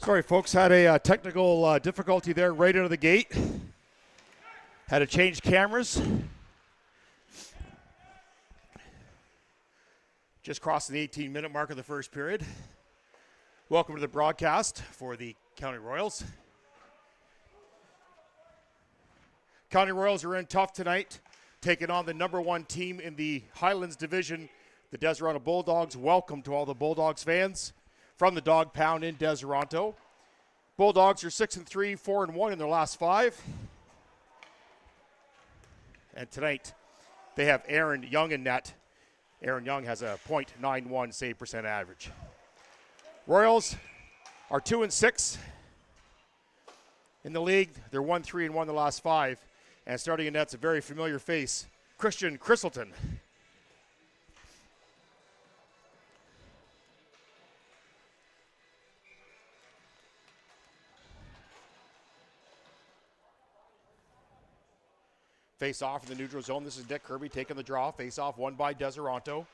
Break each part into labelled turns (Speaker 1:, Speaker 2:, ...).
Speaker 1: Sorry, folks, had a technical difficulty there right out of the gate. Had to change cameras. Just crossing the 18-minute mark of the first period. Welcome to the broadcast for the County Royals. County Royals are in tough tonight, taking on the #1 team in the Highlands Division, the Deseronto Bulldogs. Welcome to all the Bulldogs fans from the Dog Pound in Deseronto. Bulldogs are 6-3, 4-1 in their last 5. And tonight, they have Aaron Young in net. Aaron Young has a .91 save percent average. Royals are 2-6 in the league. They're 1-3-1 the last 5. And starting in net's a very familiar face, Christian Christleton. Face off in the neutral zone. This is Nick Kirby taking the draw. Face off won by Deseronto.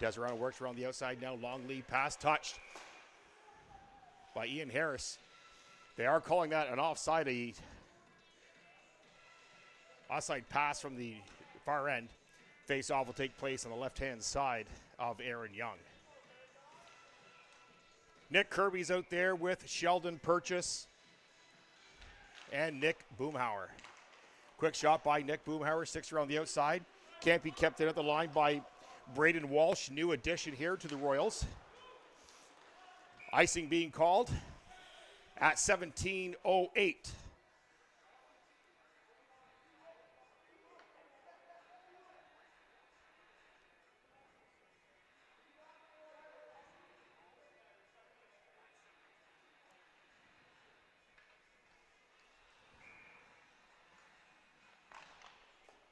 Speaker 1: Deseronto works around the outside now. Long lead pass touched by Ian Harris. They are calling that an offside pass from the far end. Face off will take place on the left-hand side of Aaron Young. Nick Kirby's out there with Sheldon Purchase and Nick Boomhauer. Quick shot by Nick Boomhauer, 6 around the outside. Can't be kept in at the line by Braden Walsh, new addition here to the Royals. Icing being called at 17:08.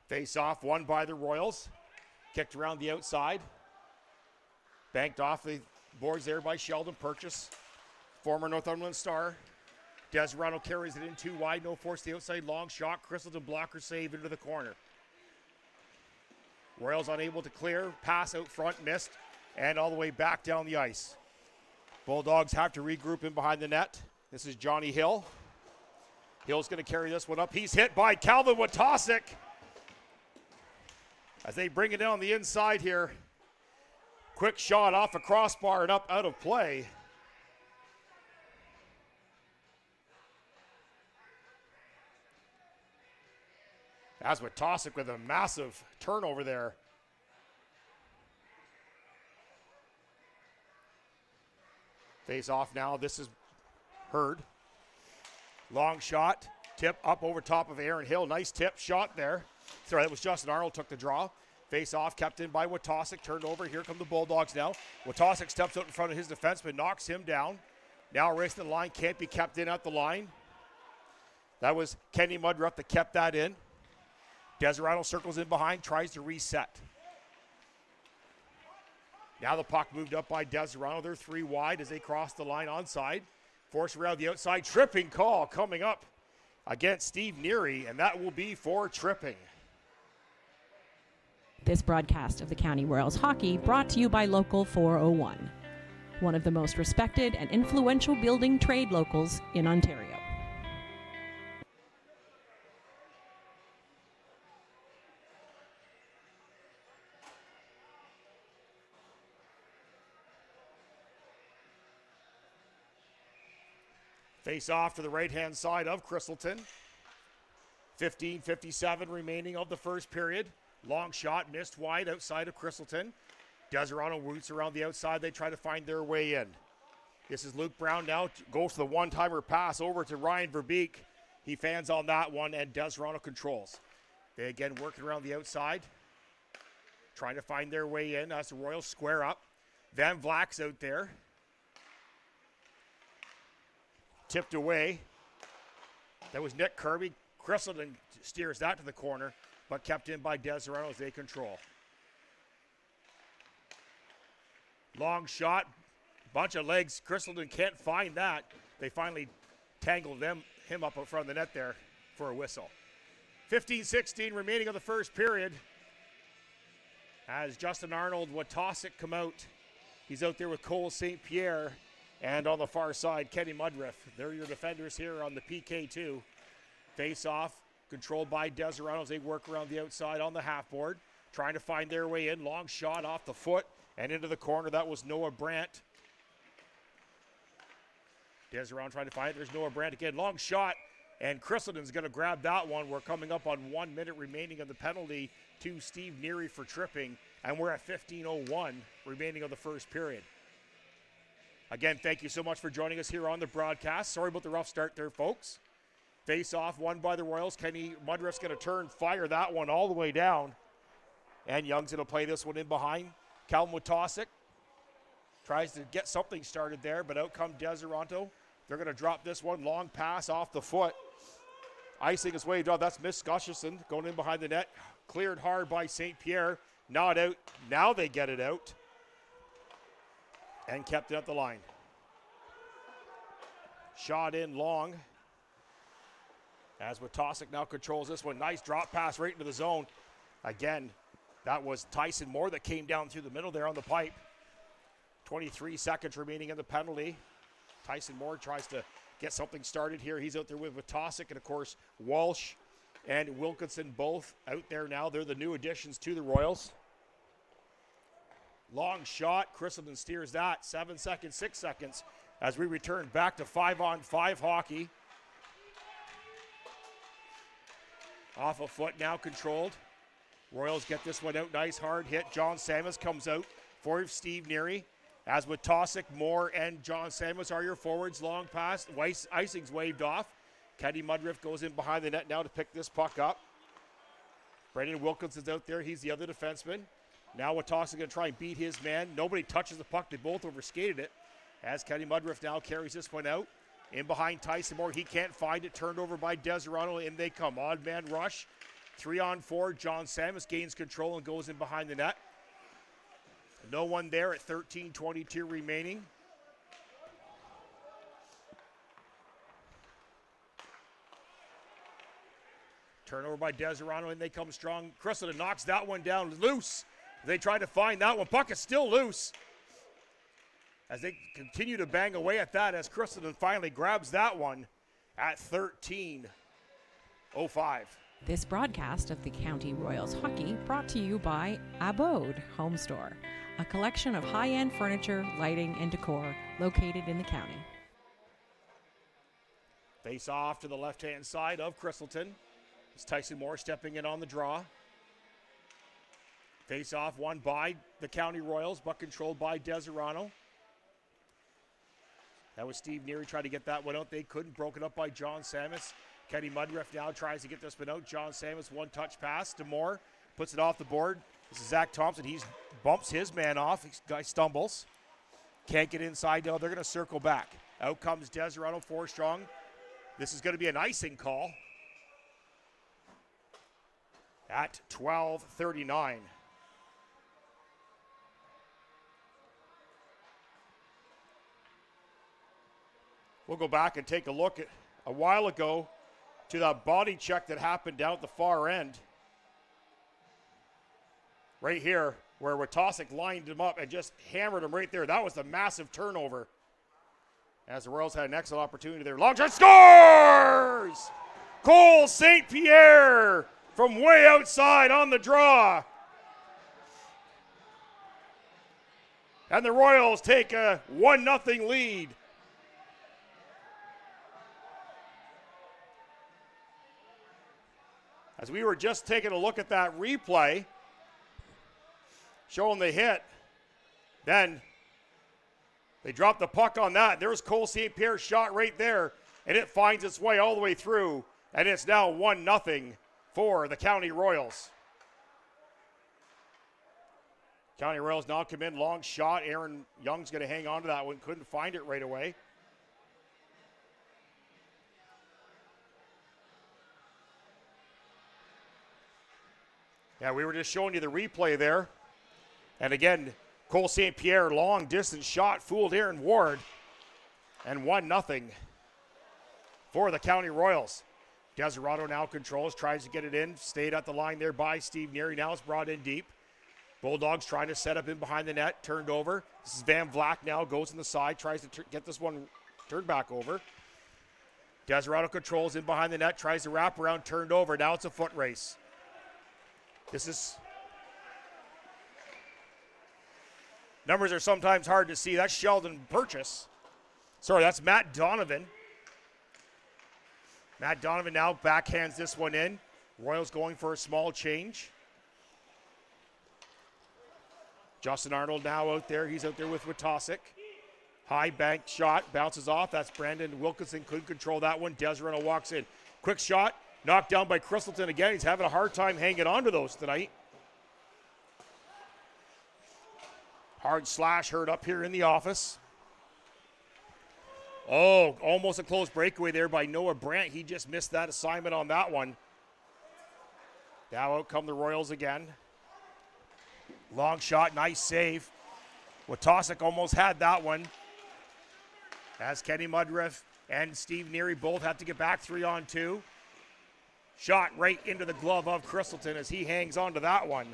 Speaker 1: Face off won by the Royals. Kicked around the outside. Banked off the boards there by Sheldon Purchase, former Northumberland star. Deseronto carries it in too wide. No force to the outside. Long shot. Christleton blocker save into the corner. Royals unable to clear. Pass out front. Missed. And all the way back down the ice. Bulldogs have to regroup in behind the net. This is Johnny Hill. Hill's going to carry this one up. He's hit by Calvin Watosic. As they bring it down the inside here. Quick shot off a crossbar and up out of play. As Watosic with a massive turnover there. Face off now. This is Hurd. Long shot. Tip up over top of Aaron Hill. Nice tip shot there. Sorry, that was Justin Arnold took the draw. Face off, kept in by Watosic. Turned over. Here come the Bulldogs now. Watosic steps out in front of his defenseman, knocks him down. Now racing the line, can't be kept in at the line. That was Kenny Mudruff that kept that in. Deseronto circles in behind, tries to reset. Now the puck moved up by Deseronto. They're 3 wide as they cross the line onside. Force around the outside. Tripping call coming up against Steve Neary, and that will be for tripping.
Speaker 2: This broadcast of the County Royals hockey brought to you by Local 401, one of the most respected and influential building trade locals in Ontario.
Speaker 1: Face off to the right-hand side of Christleton. 15:57 remaining of the first period. Long shot, missed wide outside of Christleton. Deseronto roots around the outside. They try to find their way in. This is Luke Brown now. Goes to the one-timer pass over to Ryan Verbeek. He fans on that one, and Deseronto controls. They again working around the outside. Trying to find their way in as the Royals square up. Van Vlak's out there. Tipped away. That was Nick Kirby. Christleton steers that to the corner, but kept in by Deseronto as they control. Long shot, bunch of legs. Christleton can't find that. They finally tangled him up in front of the net there for a whistle. 15:16 remaining of the first period. As Justin Arnold, Watosic come out. He's out there with Cole St. Pierre And on the far side, Kenny Mudriff. They're your defenders here on the PK2. Face off, controlled by Deseronto as they work around the outside on the half board. Trying to find their way in. Long shot off the foot and into the corner. That was Noah Brandt. Deseronto trying to find it. There's Noah Brandt again. Long shot. And Christendon's going to grab that one. We're coming up on 1 minute remaining of the penalty to Steve Neary for tripping. And we're at 15:01 remaining of the first period. Again, thank you so much for joining us here on the broadcast. Sorry about the rough start there, folks. Face off, won by the Royals. Kenny Mudriff's going to turn, fire that one all the way down. And Young's going to play this one in behind. Calvin Witosic tries to get something started there, but out come Deseronto. They're going to drop this one. Long pass off the foot. Icing is waved off. That's Miss Gustafson going in behind the net. Cleared hard by St. Pierre. Not out. Now they get it out. And kept it at the line. Shot in long. As Witosic now controls this one. Nice drop pass right into the zone. Again, that was Tyson Moore that came down through the middle there on the pipe. 23 seconds remaining in the penalty. Tyson Moore tries to get something started here. He's out there with Witosic, and of course Walsh and Wilkinson both out there now. They're the new additions to the Royals. Long shot. Christendon steers that. 7 seconds, 6 seconds as we return back to 5-on-5 hockey. Off a foot now controlled. Royals get this one out. Nice hard hit. John Samus comes out for Steve Neary. As Witosic, Moore, and John Samus are your forwards. Long pass. Icing's waved off. Kenny Mudriff goes in behind the net now to pick this puck up. Brendan Wilkinson's out there. He's the other defenseman. Now Witosic going to try and beat his man. Nobody touches the puck. They both overskated it. As Kenny Mudriff now carries this one out. In behind Tyson Moore. He can't find it. Turned over by Deseronto. In they come. Odd man rush. 3-on-4. John Samus gains control and goes in behind the net. No one there at 13:22 remaining. Turnover by Deseronto, and they come strong. Christendon knocks that one down loose. They try to find that one. Puck is still loose. As they continue to bang away at that, as Christendon finally grabs that one at 13:05.
Speaker 2: This broadcast of the County Royals hockey brought to you by Abode Home Store, a collection of high-end furniture, lighting, and decor located in the county.
Speaker 1: Face off to the left-hand side of Crystalton. It's Tyson Moore stepping in on the draw. Face off won by the County Royals, but controlled by Deseronto. That was Steve Neary trying to get that one out. They couldn't. Broken up by John Samus. Kenny Mudriff now tries to get this one out. John Samus, one-touch pass to Moore. Puts it off the board. This is Zach Thompson. He bumps his man off. This guy stumbles. Can't get inside now. They're going to circle back. Out comes Deseronto, 4 strong. This is going to be an icing call at 12:39. We'll go back and take a look at a while ago to that body check that happened down at the far end. Right here, where Witosic lined him up and just hammered him right there. That was the massive turnover. As the Royals had an excellent opportunity there. Long shot, scores! Cole St. Pierre from way outside on the draw. And the Royals take a 1-0 lead. As we were just taking a look at that replay, showing the hit, then they dropped the puck on that. There's Cole St. Pierre's shot right there, and it finds its way all the way through, and it's now 1-0 for the County Royals. County Royals now come in, long shot. Aaron Young's going to hang on to that one, couldn't find it right away. Yeah, we were just showing you the replay there. And again, Cole St. Pierre, long distance shot, fooled Aaron Ward. And 1-0 for the County Royals. Deseronto now controls, tries to get it in. Stayed at the line there by Steve Neary. Now it's brought in deep. Bulldogs trying to set up in behind the net, turned over. This is Van Vlack now, goes in the side, tries to get this one turned back over. Deseronto controls in behind the net, tries to wrap around, turned over. Now it's a foot race. This is... Numbers are sometimes hard to see. That's Sheldon Purchase. Sorry, that's Matt Donovan. Matt Donovan now backhands this one in. Royals going for a small change. Justin Arnold now out there. He's out there with Witosic. High bank shot, bounces off. That's Brandon Wilkinson, couldn't control that one. Deseronto walks in. Quick shot, knocked down by Crystalton again. He's having a hard time hanging on to those tonight. Hard slash heard up here in the office. Oh, almost a close breakaway there by Noah Brandt. He just missed that assignment on that one. Now out come the Royals again. Long shot, nice save. Witosic almost had that one. As Kenny Mudriff and Steve Neary both have to get back 3-on-2. Shot right into the glove of Crystalton as he hangs on to that one.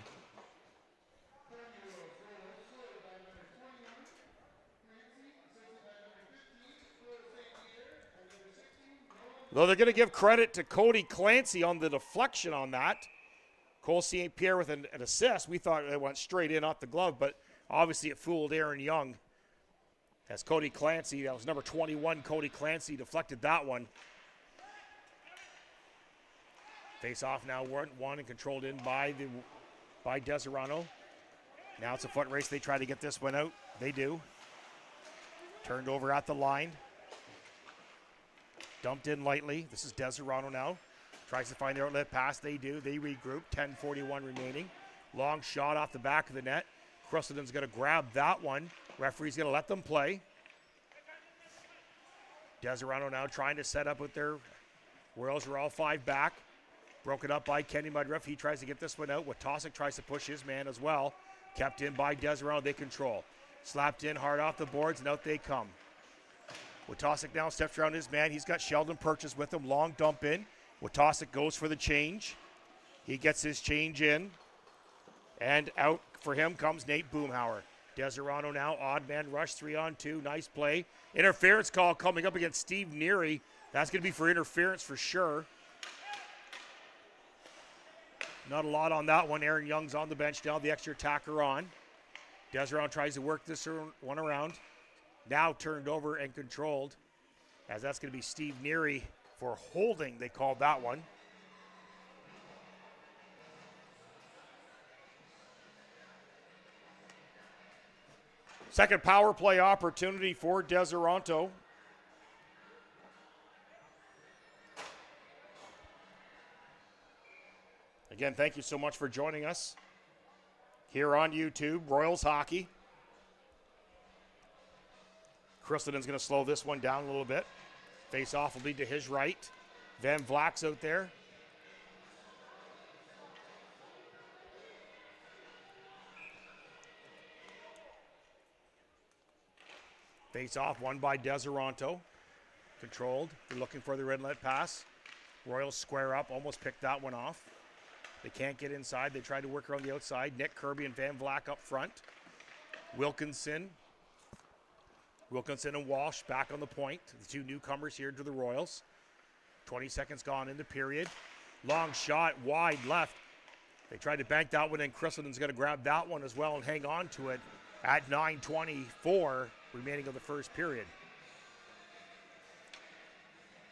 Speaker 1: Though they're going to give credit to Cody Clancy on the deflection on that. Cole St. Pierre with an assist. We thought it went straight in off the glove, but obviously it fooled Aaron Young. As Cody Clancy, that was number 21, Cody Clancy deflected that one. Face off now, won and controlled in by Deseronto. Now it's a foot race. They try to get this one out. They do. Turned over at the line. Dumped in lightly. This is Deseronto now. Tries to find their outlet pass. They do. They regroup. 10:41 remaining. Long shot off the back of the net. Crystalton's going to grab that one. Referee's going to let them play. Deseronto now trying to set up with their Royals are all 5 back. Broken up by Kenny Mudriff. He tries to get this one out. Witosic tries to push his man as well. Kept in by Deseronto. They control. Slapped in hard off the boards, and out they come. Witosic now steps around his man. He's got Sheldon Purchase with him. Long dump in. Witosic goes for the change. He gets his change in. And out for him comes Nate Boomhauer. Deseronto now, odd man rush, 3-on-2. Nice play. Interference call coming up against Steve Neary. That's going to be for interference for sure. Not a lot on that one. Aaron Young's on the bench now. The extra attacker on. Deseronto tries to work this one around. Now turned over and controlled. As that's going to be Steve Neary for holding, they called that one. Second power play opportunity for Deseronto. Again, thank you so much for joining us here on YouTube, Royals Hockey. Crystalton's going to slow this one down a little bit. Face off will be to his right. Van Vlack's out there. Face off, won by Deseronto. Controlled. They're looking for the red inlet pass. Royals square up, almost picked that one off. They can't get inside. They try to work around the outside. Nick Kirby and Van Vlack up front. Wilkinson and Walsh back on the point. The two newcomers here to the Royals. 20 seconds gone in the period. Long shot, wide left. They tried to bank that one, and Crystalton's going to grab that one as well and hang on to it at 9:24 remaining of the first period.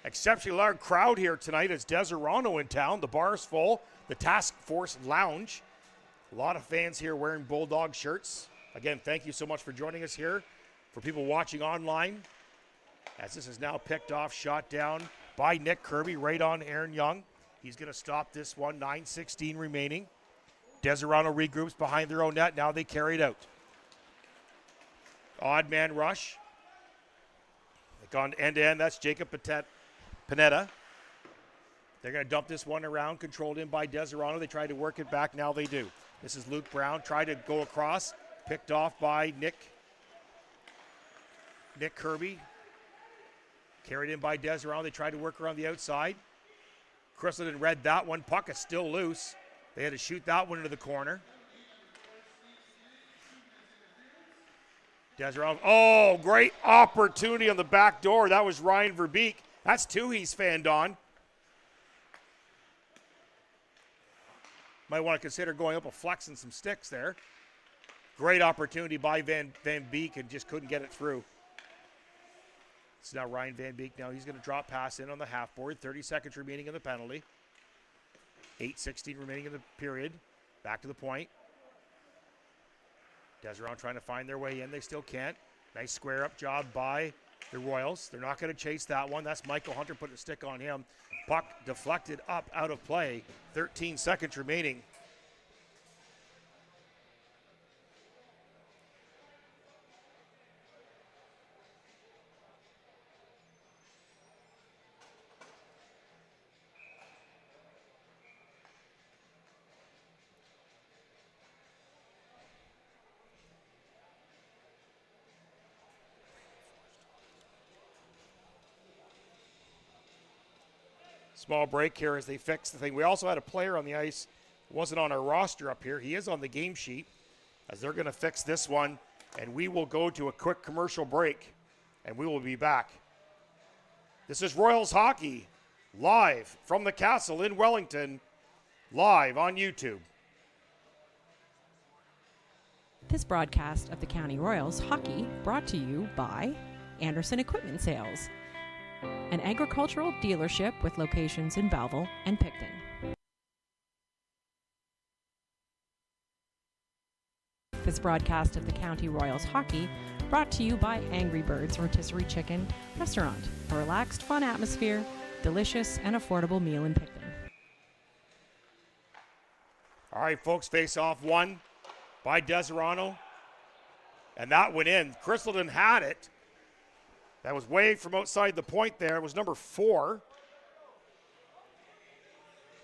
Speaker 1: Exceptionally large crowd here tonight as Deseronto in town. The bar's full. The Task Force Lounge. A lot of fans here wearing Bulldog shirts. Again, thank you so much for joining us here. For people watching online, as this is now picked off, shot down by Nick Kirby right on Aaron Young. He's going to stop this one, 9:16 remaining. Deseronto regroups behind their own net. Now they carry it out. Odd man rush. They've gone end-to-end. That's Jacob Panetta. They're going to dump this one around, controlled in by Deseronto. They tried to work it back. Now they do. This is Luke Brown. Tried to go across. Picked off by Nick Kirby. Carried in by Deseronto. They tried to work around the outside. Crystalton read that one. Puck is still loose. They had to shoot that one into the corner. Deseronto. Oh, great opportunity on the back door. That was Ryan Verbeek. That's two he's fanned on. Might want to consider going up a flex and some sticks there. Great opportunity by Van Beek and just couldn't get it through. It's now Ryan Van Beek. Now he's going to drop pass in on the half board. 30 seconds remaining in the penalty. 8:16 remaining in the period. Back to the point. Deseronto trying to find their way in. They still can't. Nice square up job by the Royals. They're not going to chase that one. That's Michael Hunter putting a stick on him. Puck deflected up out of play. 13 seconds remaining. Small break here as they fix the thing. We also had a player on the ice. Wasn't on our roster up here. He is on the game sheet as they're going to fix this one. And we will go to a quick commercial break. And we will be back. This is Royals Hockey live from the Castle in Wellington. Live on YouTube.
Speaker 2: This broadcast of the County Royals Hockey brought to you by Anderson Equipment Sales, an agricultural dealership with locations in Belleville and Picton. This broadcast of the County Royals Hockey brought to you by Angry Birds Rotisserie Chicken Restaurant, a relaxed, fun atmosphere, delicious and affordable meal in Picton.
Speaker 1: All right, folks, face off one by Deseronto. And that went in. Crystalton had it. That was way from outside the point there. It was number 4.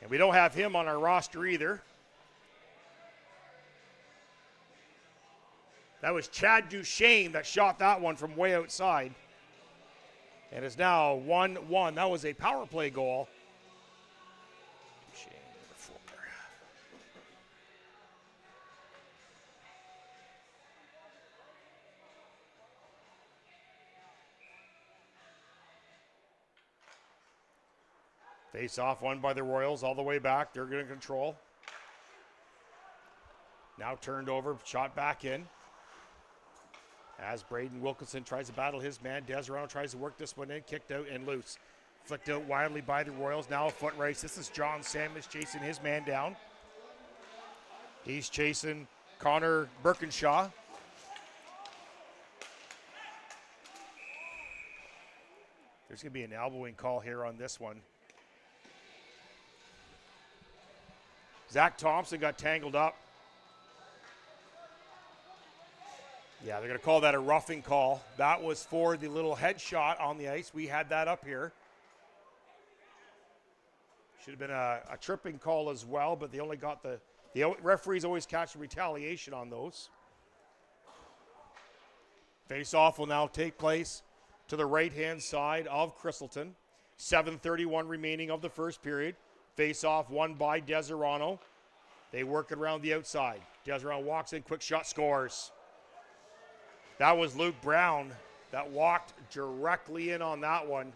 Speaker 1: And we don't have him on our roster either. That was Chad Duchesne that shot that one from way outside. And it's now 1-1. That was a power play goal. Duchesne, number 4. Face off one by the Royals all the way back. They're going to control. Now turned over, shot back in. As Braden Wilkinson tries to battle his man. Deseronto tries to work this one in. Kicked out and loose. Flicked out wildly by the Royals. Now a foot race. This is John Samus chasing his man down. He's chasing Connor Birkinshaw. There's going to be an elbowing call here on this one. Zach Thompson got tangled up. Yeah, they're going to call that a roughing call. That was for the little headshot on the ice. We had that up here. Should have been a tripping call as well, but they only got the referees always catch retaliation on those. Face-off will now take place to the right-hand side of Crystalton. 7:31 remaining of the first period. Face-off won by Deseronto. They work it around the outside. Deseronto walks in, quick shot, scores. That was Luke Brown that walked directly in on that one.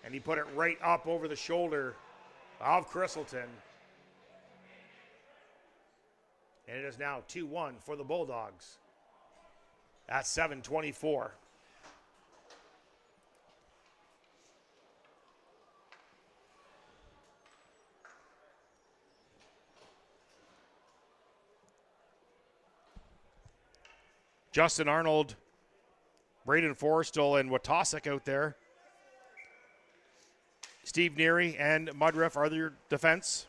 Speaker 1: And he put it right up over the shoulder of Crystalton. And it is now 2-1 for the Bulldogs. At 7:24. Justin Arnold, Braden Forrestal, and Watasek out there. Steve Neary and Mudriff are their defense.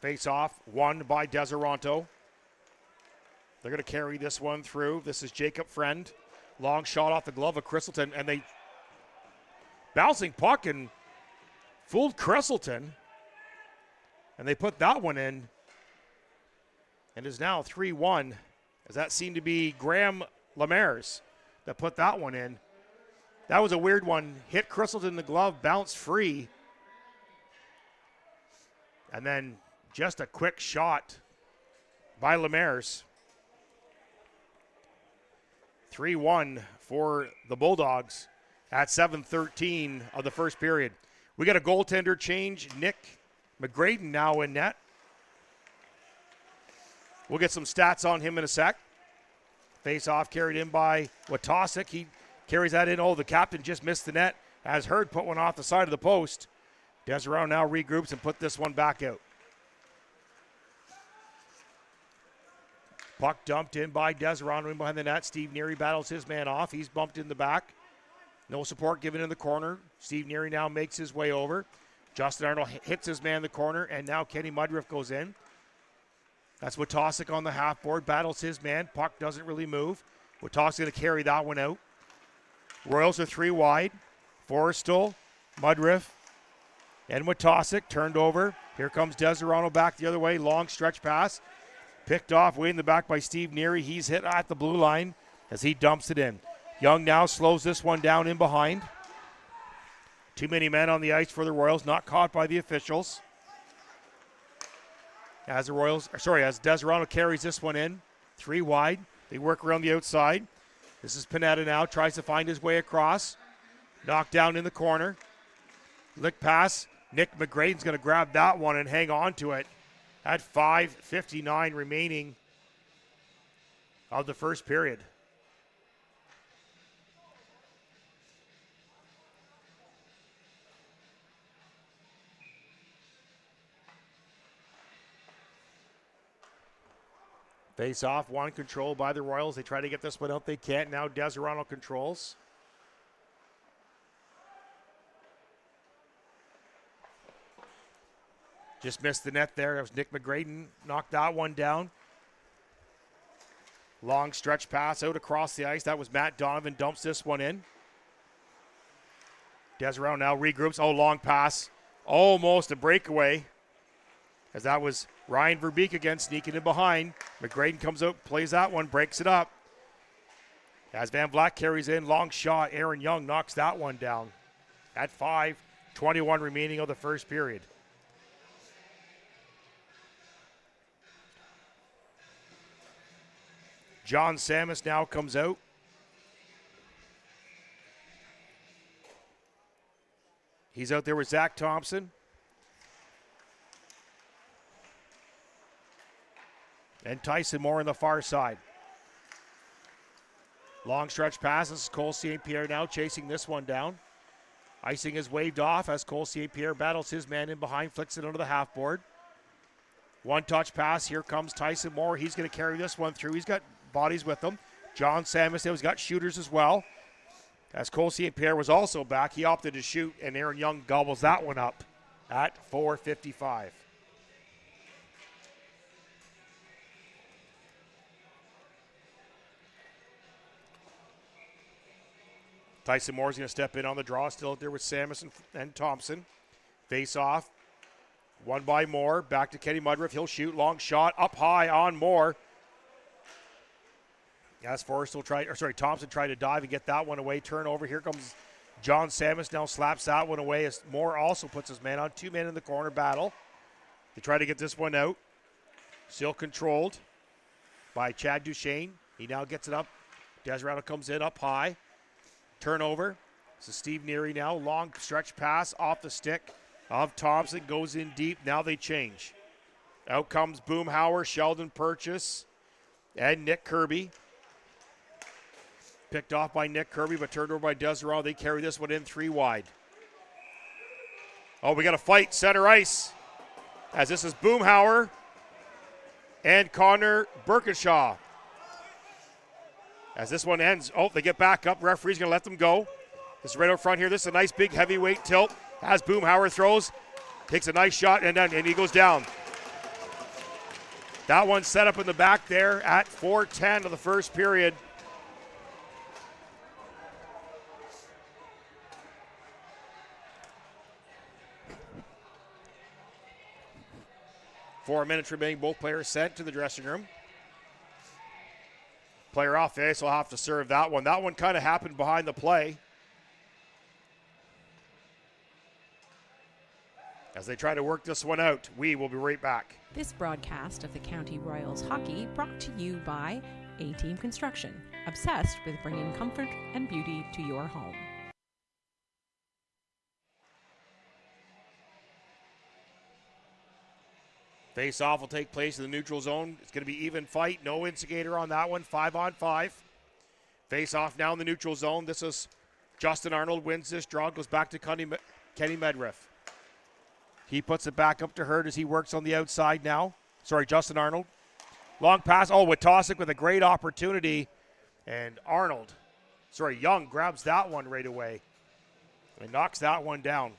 Speaker 1: Face off, won by Deseronto. They're going to carry this one through. This is Jacob Friend. Long shot off the glove of Crystalton, and they bouncing puck and fooled Crystalton. And they put that one in. And is now 3-1, as that seemed to be Graham Lemaire that put that one in. That was a weird one. Hit Crystalton in the glove, bounced free. And then just a quick shot by Lemaire. 3-1 for the Bulldogs at 7:13 of the first period. We got a goaltender change. Nick McGraden now in net. We'll get some stats on him in a sec. Face-off carried in by Watosic. He carries that in. Oh, the captain just missed the net. As Hurd put one off the side of the post. Deseronto now regroups and put this one back out. Puck dumped in by Deseronto in behind the net. Steve Neary battles his man off. He's bumped in the back. No support given in the corner. Steve Neary now makes his way over. Justin Arnold hits his man in the corner, and now Kenny Mudriff goes in. That's Watosic on the half board. Battles his man. Puck doesn't really move. Watosic's going to carry that one out. Royals are 3 wide. Forrestal, Mudriff, and Watosic turned over. Here comes Deseronto back the other way. Long stretch pass. Picked off way in the back by Steve Neary. He's hit at the blue line as he dumps it in. Young now slows this one down in behind. Too many men on the ice for the Royals, not caught by the officials. As Deseronto carries this one in, 3 wide. They work around the outside. This is Panetta now, tries to find his way across. Knocked down in the corner. Lick pass. Nick McGraden's going to grab that one and hang on to it at 5:59 remaining of the first period. Face off, one control by the Royals. They try to get this one out. They can't. Now Deseronto controls. Just missed the net there. That was Nick McGraden. Knocked that one down. Long stretch pass out across the ice. That was Matt Donovan. Dumps this one in. Deseronto now regroups. Oh, long pass. Almost a breakaway. As that was Ryan Verbeek again, sneaking in behind. McGraden comes out, plays that one, breaks it up. As Van Black carries in, long shot. Aaron Young knocks that one down at 5:21 remaining of the first period. John Samus now comes out. He's out there with Zach Thompson. And Tyson Moore on the far side. Long stretch pass. This is Cole St. Pierre now chasing this one down. Icing is waved off as Cole St. Pierre battles his man in behind, flicks it under the half board. One touch pass. Here comes Tyson Moore. He's going to carry this one through. He's got bodies with him. John Samus, he's got shooters as well. As Cole St. Pierre was also back, he opted to shoot, and Aaron Young gobbles that one up at 4:55. Tyson Moore's going to step in on the draw, still out there with Samus and Thompson. Face off. One by Moore. Back to Kenny Mudriff. He'll shoot. Long shot up high on Moore. As Thompson tried to dive and get that one away. Turnover. Here comes John Samus. Now slaps that one away as Moore also puts his man on. 2 men in the corner battle. They try to get this one out. Still controlled by Chad Duchesne. He now gets it up. Deseronto comes in up high. Turnover. This is Steve Neary now. Long stretch pass off the stick of Thompson. Goes in deep. Now they change. Out comes Boomhauer, Sheldon Purchase, and Nick Kirby. Picked off by Nick Kirby, but turned over by Deseronto. They carry this one in 3 wide. Oh, we got a fight. Center ice. As this is Boomhauer and Connor Birkinshaw. As this one ends, they get back up. Referee's going to let them go. This is right out front here. This is a nice big heavyweight tilt. As Boomhauer throws, takes a nice shot, and he goes down. That one set up in the back there at 4:10 of the first period. Four minutes remaining. Both players sent to the dressing room. Player off the ice will have to serve that one. That one kind of happened behind the play. As they try to work this one out, we will be right back.
Speaker 2: This broadcast of the County Royals hockey brought to you by A-Team Construction, obsessed with bringing comfort and beauty to your home.
Speaker 1: Face-off will take place in the neutral zone. It's going to be even fight. No instigator on that one. 5-on-5. Face-off now in the neutral zone. This is Justin Arnold wins this draw. Goes back to Kenny Medriff. He puts it back up to Hurd as he works on the outside now. Sorry, Justin Arnold. Long pass. Oh, Witosick with a great opportunity. And Young grabs that one right away. And knocks that one down.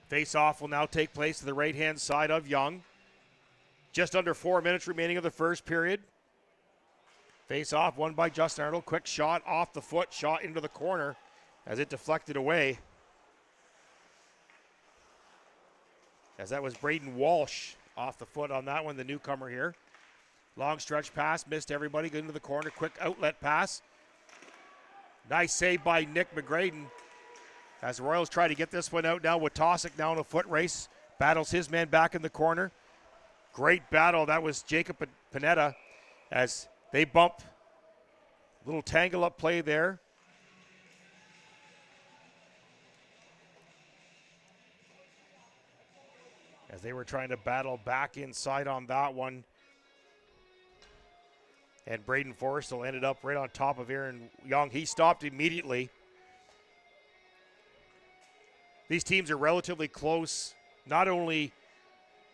Speaker 1: Face-off will now take place to the right-hand side of Young. Just under 4 minutes remaining of the first period. Face-off won by Justin Arnold. Quick shot off the foot, shot into the corner as it deflected away. As that was Braden Walsh off the foot on that one, the newcomer here. Long stretch pass, missed everybody, good into the corner. Quick outlet pass. Nice save by Nick McGraden. As the Royals try to get this one out now, Witosick now in a foot race. Battles his man back in the corner. Great battle. That was Jacob Panetta as they bump. Little tangle up play there. As they were trying to battle back inside on that one. And Braden Forrestal ended up right on top of Aaron Young. He stopped immediately. These teams are relatively close, not only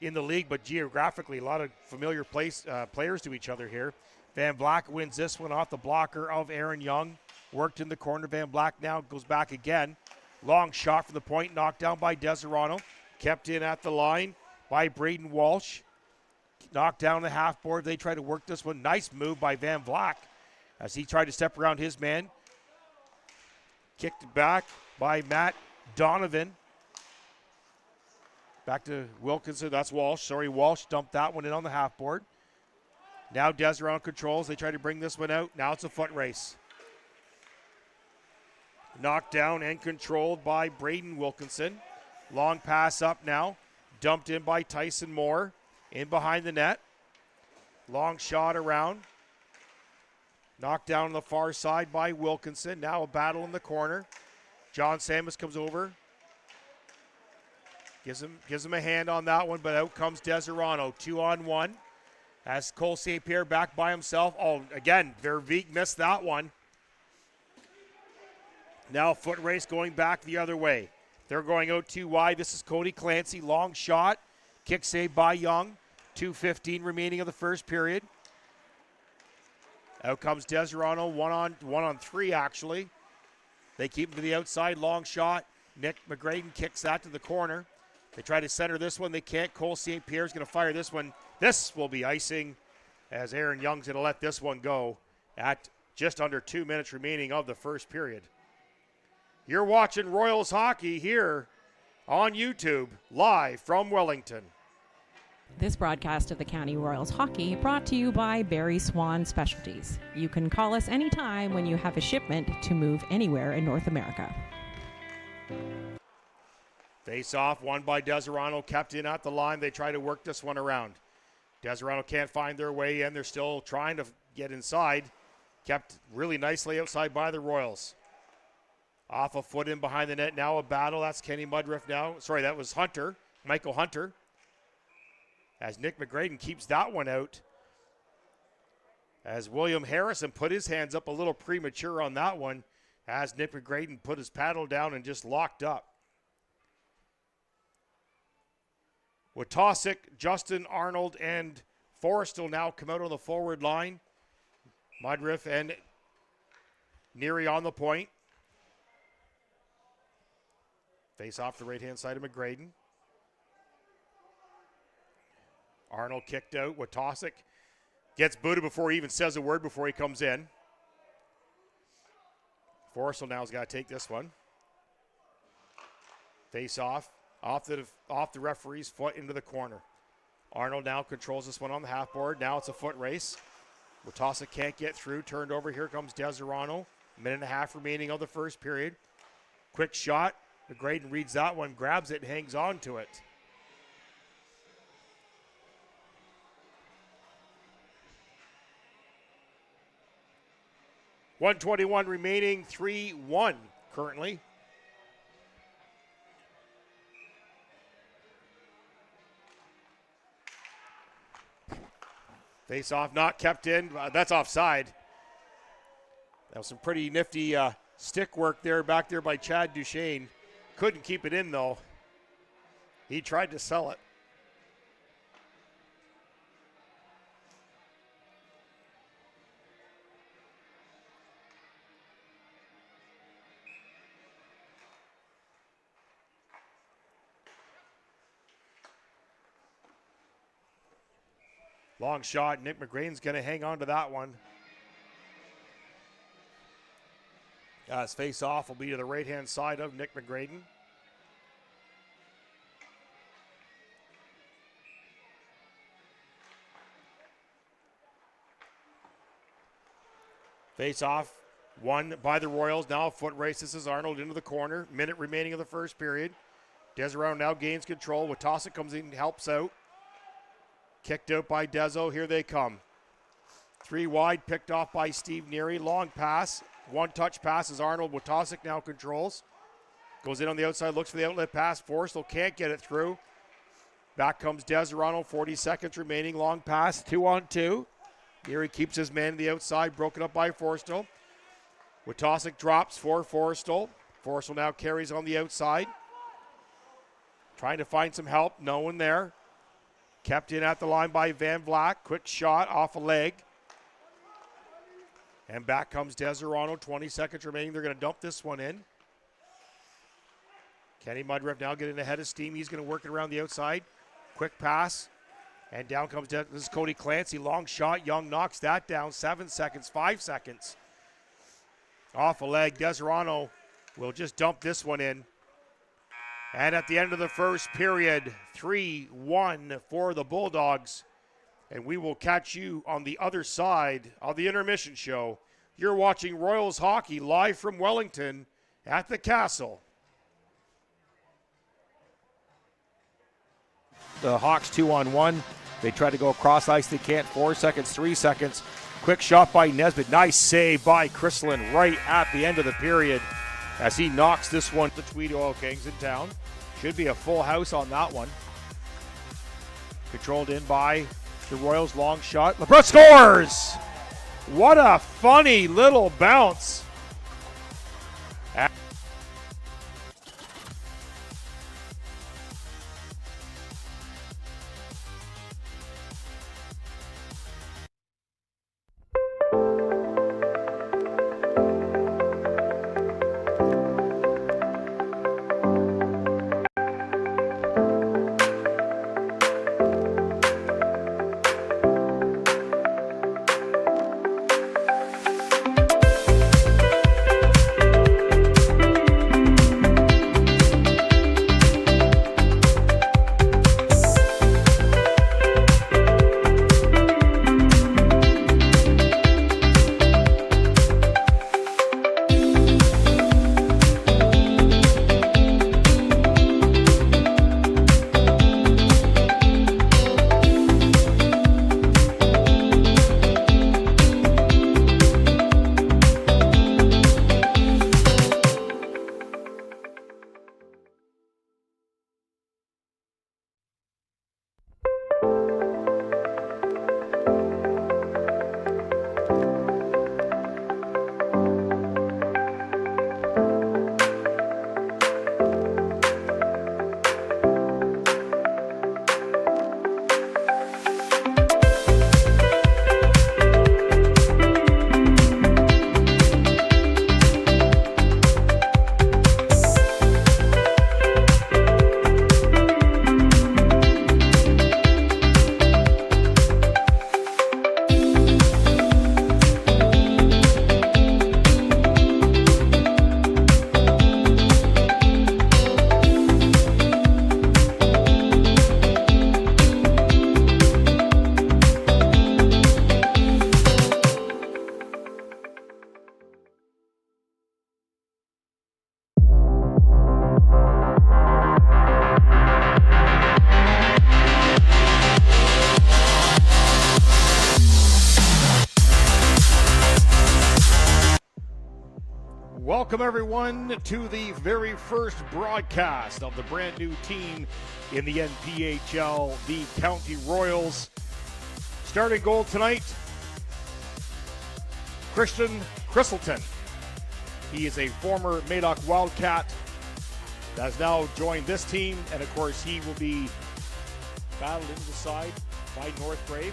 Speaker 1: in the league, but geographically. A lot of familiar players to each other here. Van Black wins this one off the blocker of Aaron Young. Worked in the corner. Van Black now goes back again. Long shot from the point, knocked down by Deseronto. Kept in at the line by Braden Walsh. Knocked down the half board. They try to work this one. Nice move by Van Black as he tried to step around his man. Kicked it back by Matt Donovan. Back to Wilkinson. That's Walsh. Sorry, Walsh dumped that one in on the half board. Now Deseronto controls. They try to bring this one out. Now it's a foot race. Knocked down and controlled by Braden Wilkinson. Long pass up now. Dumped in by Tyson Moore. In behind the net. Long shot around. Knocked down on the far side by Wilkinson. Now a battle in the corner. John Samus comes over. Gives him a hand on that one, but out comes Deseronto. 2-on-1. As Cole St. Pierre back by himself. Oh, again, Verbeek missed that one. Now foot race going back the other way. They're going out too wide. This is Cody Clancy. Long shot. Kick saved by Young. 2:15 remaining of the first period. Out comes Deseronto. One on three, actually. They keep him to the outside. Long shot. Nick McGraden kicks that to the corner. They try to center this one. They can't. Cole St. Pierre is going to fire this one. This will be icing as Aaron Young's going to let this one go at just under 2 minutes remaining of the first period. You're watching Royals hockey here on YouTube, live from Wellington.
Speaker 2: This broadcast of the County Royals hockey brought to you by Barry Swan Specialties. You can call us anytime when you have a shipment to move anywhere in North America.
Speaker 1: Face off, won by Deseronto, kept in at the line. They try to work this one around. Deseronto can't find their way in. They're still trying to get inside. Kept really nicely outside by the Royals. Off a foot in behind the net. Now a battle. That's Kenny Mudriff now. Sorry, that was Hunter. Michael Hunter. As Nick McGraden keeps that one out. As William Harrison put his hands up a little premature on that one. As Nick McGraden put his paddle down and just locked up. Witosick, Justin Arnold, and Forrestal now come out on the forward line. Mudriff and Neary on the point. Face off the right-hand side of McGraden. Arnold kicked out. Witosick gets booted before he even says a word before he comes in. Forrestal now has got to take this one. Face off the referee's foot into the corner. Arnold now controls this one on the half board. Now it's a foot race. Witosick can't get through. Turned over. Here comes Deseronto. Minute and a half remaining of the first period. Quick shot. McGraden reads that one, grabs it, and hangs on to it. 1:21 remaining, 3-1 currently. Face off, not kept in. That's offside. That was some pretty nifty stick work there, back there by Chad Duchesne. Couldn't keep it in, though. He tried to sell it. Long shot. Nick McGrain's going to hang on to that one. His face-off will be to the right-hand side of Nick McGraden. Face-off won by the Royals. Now a foot race. This is Arnold into the corner. Minute remaining of the first period. Deseronto now gains control. Watasa comes in, helps out. Kicked out by Dezo. Here they come. 3 wide, picked off by Steve Neary. Long pass. One-touch pass as Arnold Watasic now controls. Goes in on the outside, looks for the outlet pass. Forrestal can't get it through. Back comes Deseronto, 40 seconds remaining. Long pass, 2-on-2. Neary keeps his man to the outside, broken up by Forrestal. Watasic drops for Forrestal. Forrestal now carries on the outside. Trying to find some help, no one there. Kept in at the line by Van Vlack. Quick shot off a leg. And back comes Deseronto, 20 seconds remaining. They're going to dump this one in. Kenny Mudriff now getting ahead of steam. He's going to work it around the outside. Quick pass. And down comes, this is Cody Clancy. Long shot. Young knocks that down. 7 seconds, 5 seconds. Off a leg. Deseronto will just dump this one in. And at the end of the first period, 3-1 for the Bulldogs. And we will catch you on the other side of the intermission show. You're watching Royals hockey live from Wellington at the Castle. The Hawks 2-on-1. They try to go across ice. They can't. 4 seconds, 3 seconds. Quick shot by Nesbitt. Nice save by Chrislin right at the end of the period as he knocks this one. The Tweed Oil Kings in town. Should be a full house on that one. Controlled in by the Royals. Long shot. LeBron scores! What a funny little bounce. Welcome everyone to the very first broadcast of the brand new team in the NPHL, the County Royals. Starting goal tonight, Christian Christleton. He is a former Madoc Wildcat that has now joined this team, and of course he will be battled into the side by Northgrave.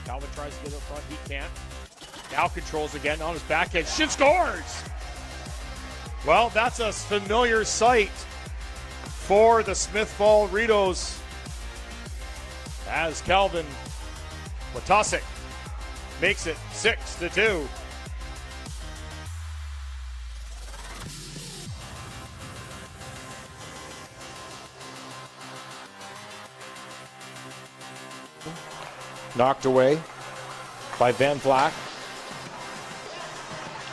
Speaker 1: Calvin tries to get up front, he can't. Now controls again on his backhand. Shit scores! Well, that's a familiar sight for the Smith Fall Ritos as Calvin Watasic makes it 6-2. Knocked away by Van Vleck.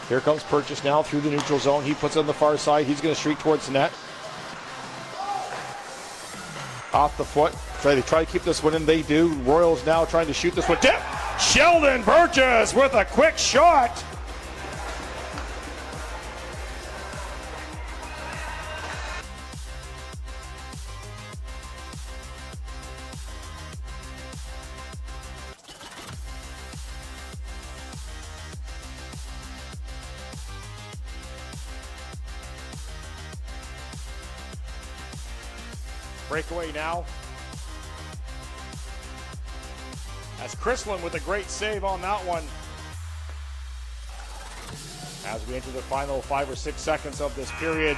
Speaker 1: Here comes Purchase now through the neutral zone. He puts it on the far side. He's going to streak towards the net. Off the foot. They try to keep this one in. They do. Royals now trying to shoot this one. Tip! Sheldon Purchase with a quick shot. Breakaway now. As Chrislin with a great save on that one. As we enter the final 5 or 6 seconds of this period,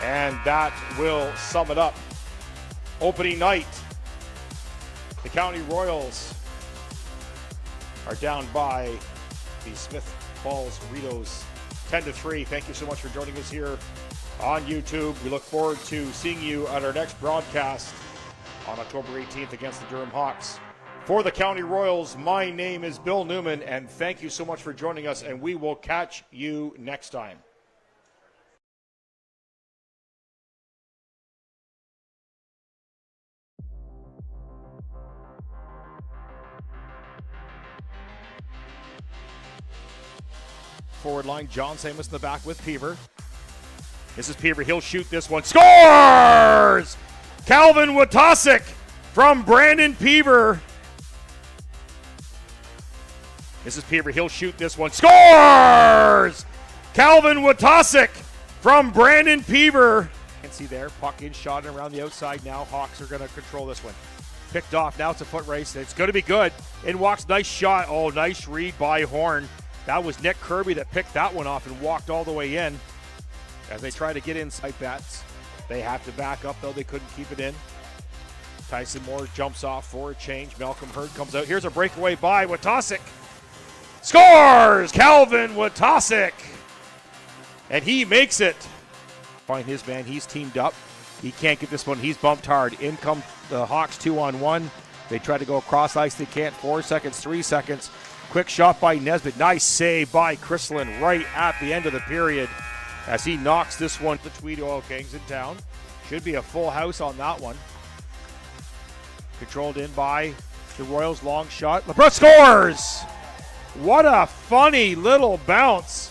Speaker 1: and that will sum it up. Opening night, the County Royals are down by the Smith Falls Ritos 10-3. Thank you so much for joining us here on YouTube. We look forward to seeing you at our next broadcast on October 18th against the Durham Hawks. For the County Royals, my name is Bill Newman, and thank you so much for joining us, and we will catch you next time. Forward line, John Samus in the back with Peaver. This is Peaver. He'll shoot this one. Scores! Calvin Watasic from Brandon Peaver. This is Peaver. He'll shoot this one. Scores! Calvin Watasic from Brandon Peaver. You can see there, puck in, shot around the outside now. Hawks are going to control this one. Picked off. Now it's a foot race. It's going to be good. In walks. Nice shot. Oh, nice read by Horn. That was Nick Kirby that picked that one off and walked all the way in. As they try to get inside bats, they have to back up, though they couldn't keep it in. Tyson Moore jumps off for a change. Malcolm Hurd comes out. Here's a breakaway by Watasic. Scores! Calvin Watasic! And he makes it. Find his man. He's teamed up. He can't get this one. He's bumped hard. In come the Hawks 2-on-1. They try to go across ice. They can't. 4 seconds, 3 seconds. Quick shot by Nesbitt. Nice save by Chrislin right at the end of the period, as he knocks this one. The Tweed Oil Kings in town. Should be a full house on that one. Controlled in by the Royals. Long shot. LeBron scores! What a funny little bounce.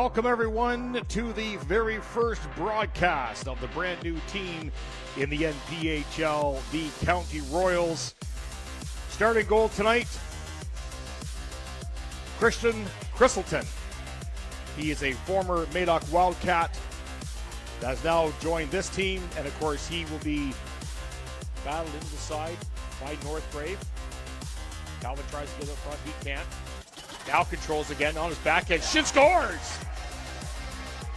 Speaker 1: Welcome everyone to the very first broadcast of the brand new team in the NPHL, the County Royals. Starting goal tonight, Christian Christelton. He is a former Madoc Wildcat that has now joined this team, and of course he will be battled into the side by North Brave. Calvin tries to get up front, he can't. Now controls again on his backhand. Shin scores!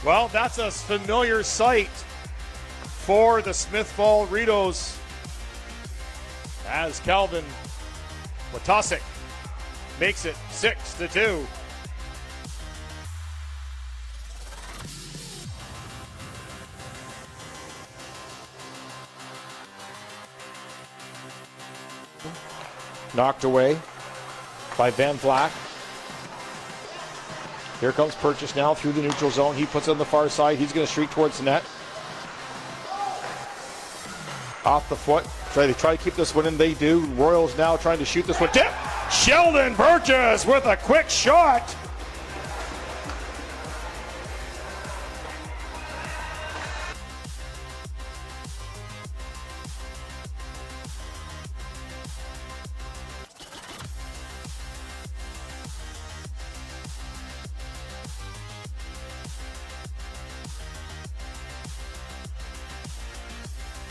Speaker 1: Well, that's a familiar sight for the Smith Falls Ritos as Calvin Watasic makes it 6-2. Knocked away by Van Vlack. Here comes Purchase now through the neutral zone. He puts it on the far side. He's going to streak towards the net. Off the foot. They try to keep this one in. They do. Royals now trying to shoot this one. Tip! Sheldon Purchase with a quick shot.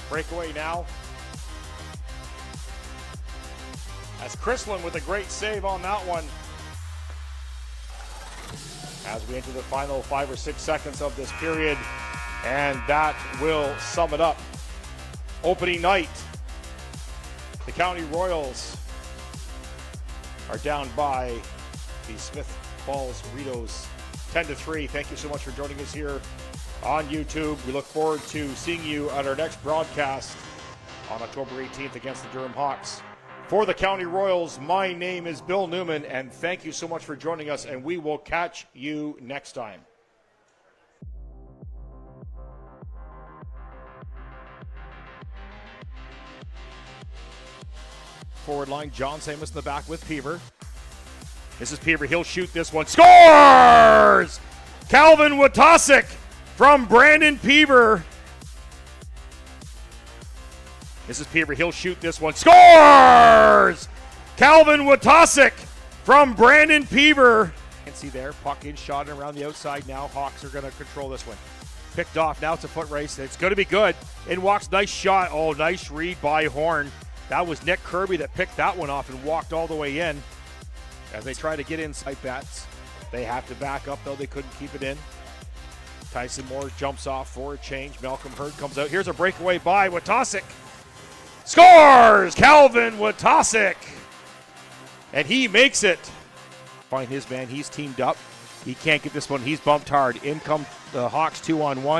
Speaker 1: Breakaway now. As Chrislin with a great save on that one. As we enter the final 5 or 6 seconds of this period, and that will sum it up. Opening night, the County Royals are down by the Smith Falls Ritos 10-3. Thank you so much for joining us here on YouTube. We look forward to seeing you at our next broadcast on October 18th against the Durham Hawks. For the County Royals, my name is Bill Newman, and thank you so much for joining us, and we will catch you next time. Forward line, John Samus in the back with Peaver. This is Peaver. He'll shoot this one. Scores! Calvin Watasic from Brandon Peaver. This is Peaver. He'll shoot this one. Scores! Calvin Watasic from Brandon Peaver. You can see there, puck in, shot around the outside now. Hawks are going to control this one. Picked off. Now it's a foot race. It's going to be good. In walks. Nice shot. Oh, nice read by Horn. That was Nick Kirby that picked that one off and walked all the way in. As they try to get inside bats, they have to back up, though. They couldn't keep it in. Tyson Moore jumps off for a change. Malcolm Hurd comes out. Here's a breakaway by Watasic. Scores! Calvin Watasic. And he makes it. Find his man. He's teamed up. He can't get this one. He's bumped hard. In come the Hawks 2-on-1.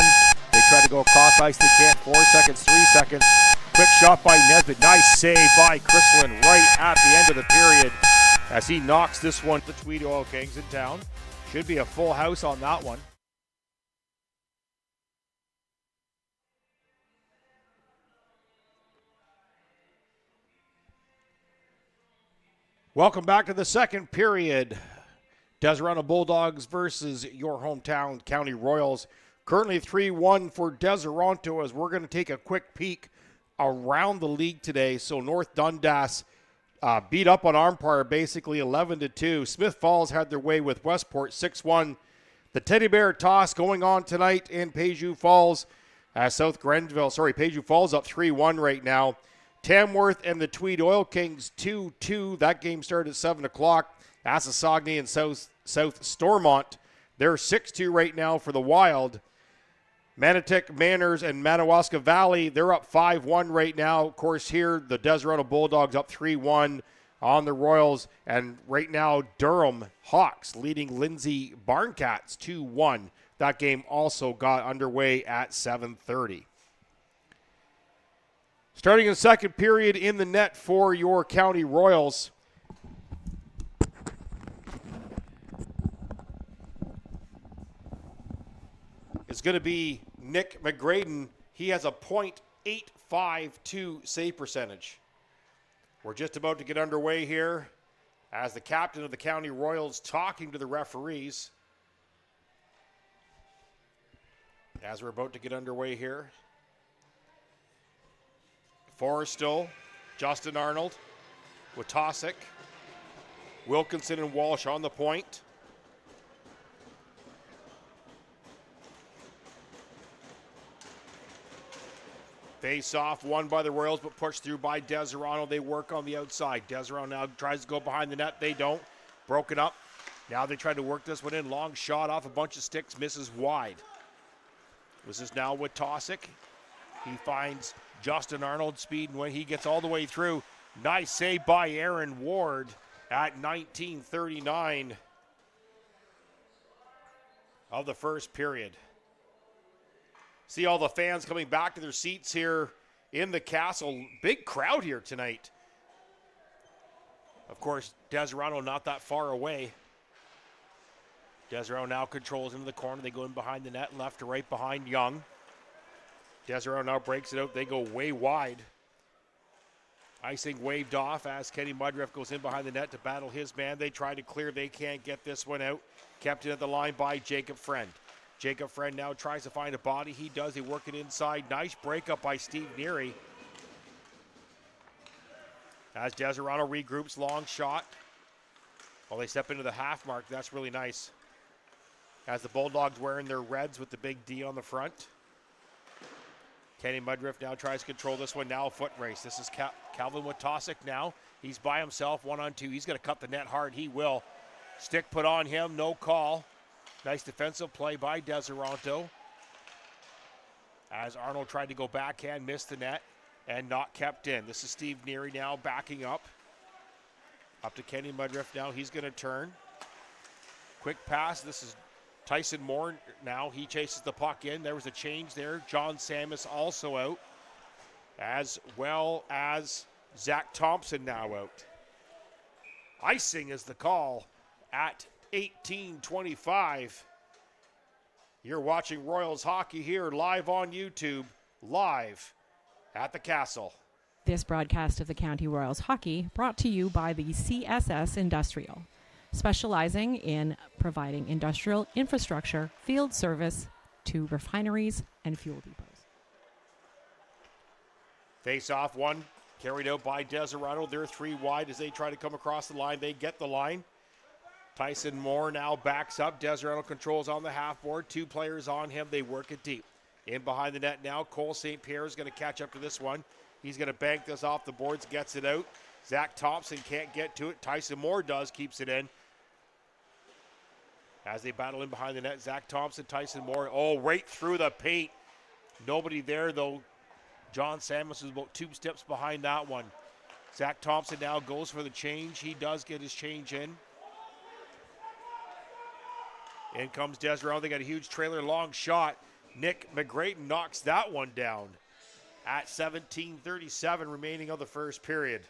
Speaker 1: They try to go across ice. They can't. 4 seconds, 3 seconds. Quick shot by Nesbitt. Nice save by Chrislin right at the end of the period as he knocks this one. The Tweed Oil Kings in town. Should be a full house on that one. Welcome back to the second period. Deseronto Bulldogs versus your hometown County Royals. Currently 3-1 for Deseronto as we're going to take a quick peek around the league today. So North Dundas beat up on Armpire basically 11-2. Smith Falls had their way with Westport 6-1. The Teddy Bear toss going on tonight in Paju Falls. Paju Falls up 3-1 right now. Tamworth and the Tweed Oil Kings 2-2. That game started at 7 o'clock. Assasogny and South Stormont, they're 6-2 right now for the Wild. Manotick, Manners, and Madawaska Valley, they're up 5-1 right now. Of course, here, the Deseronto Bulldogs up 3-1 on the Royals. And right now, Durham Hawks leading Lindsay Barncats 2-1. That game also got underway at 7:30. Starting in the second period in the net for your County Royals. It's going to be Nick McGraden. He has a .852 save percentage. We're just about to get underway here as the captain of the County Royals talking to the referees. As we're about to get underway here, Forrestal, Justin Arnold, Witosick, Wilkinson and Walsh on the point. Face off, won by the Royals, but pushed through by Deseronto. They work on the outside. Deseronto now tries to go behind the net. They don't. Broken up. Now they try to work this one in. Long shot off a bunch of sticks, misses wide. This is now Witosick. He finds Justin Arnold speed, and when he gets all the way through, nice save by Aaron Ward at 19:39 of the first period. See all the fans coming back to their seats here in the Castle. Big crowd here tonight. Of course, Deseronto not that far away. Deseronto now controls into the corner. They go in behind the net, left to right behind Young. Deseronto now breaks it out. They go way wide. Icing waved off as Kenny Mudriff goes in behind the net to battle his man. They try to clear. They can't get this one out. Kept in at the line by Jacob Friend. Jacob Friend now tries to find a body. He does. They work it inside. Nice breakup by Steve Neary. As Deseronto regroups, long shot. Well, they step into the half mark. That's really nice. As the Bulldogs wearing their reds with the big D on the front. Kenny Mudriff now tries to control this one. Now a foot race. This is Calvin Witosick now. He's by himself, 1-on-2. He's going to cut the net hard. He will. Stick put on him. No call. Nice defensive play by Deseronto. As Arnold tried to go backhand, missed the net, and not kept in. This is Steve Neary now backing up. Up to Kenny Mudriff now. He's going to turn. Quick pass. This is Tyson Moore now. He chases the puck in. There was a change there. John Samus also out. As well as Zach Thompson now out. Icing is the call at 18:25. You're watching Royals hockey here live on YouTube, live at the Castle.
Speaker 2: This broadcast of the County Royals hockey brought to you by the CSS Industrial, specializing in providing industrial infrastructure, field service to refineries and fuel depots.
Speaker 1: Face off one, carried out by Deseronto. They're three wide as they try to come across the line. They get the line. Tyson Moore now backs up. Deseronto controls on the half board. Two players on him. They work it deep. In behind the net now, Cole St. Pierre is going to catch up to this one. He's going to bank this off the boards, gets it out. Zach Thompson can't get to it. Tyson Moore does, keeps it in. As they battle in behind the net, Zach Thompson, Tyson Moore. Oh, right through the paint. Nobody there, though. John Samus is about 2 steps behind that one. Zach Thompson now goes for the change. He does get his change in. In comes Deseronto. They got a huge trailer, long shot. Nick McGrayton knocks that one down at 17:37 remaining of the first period.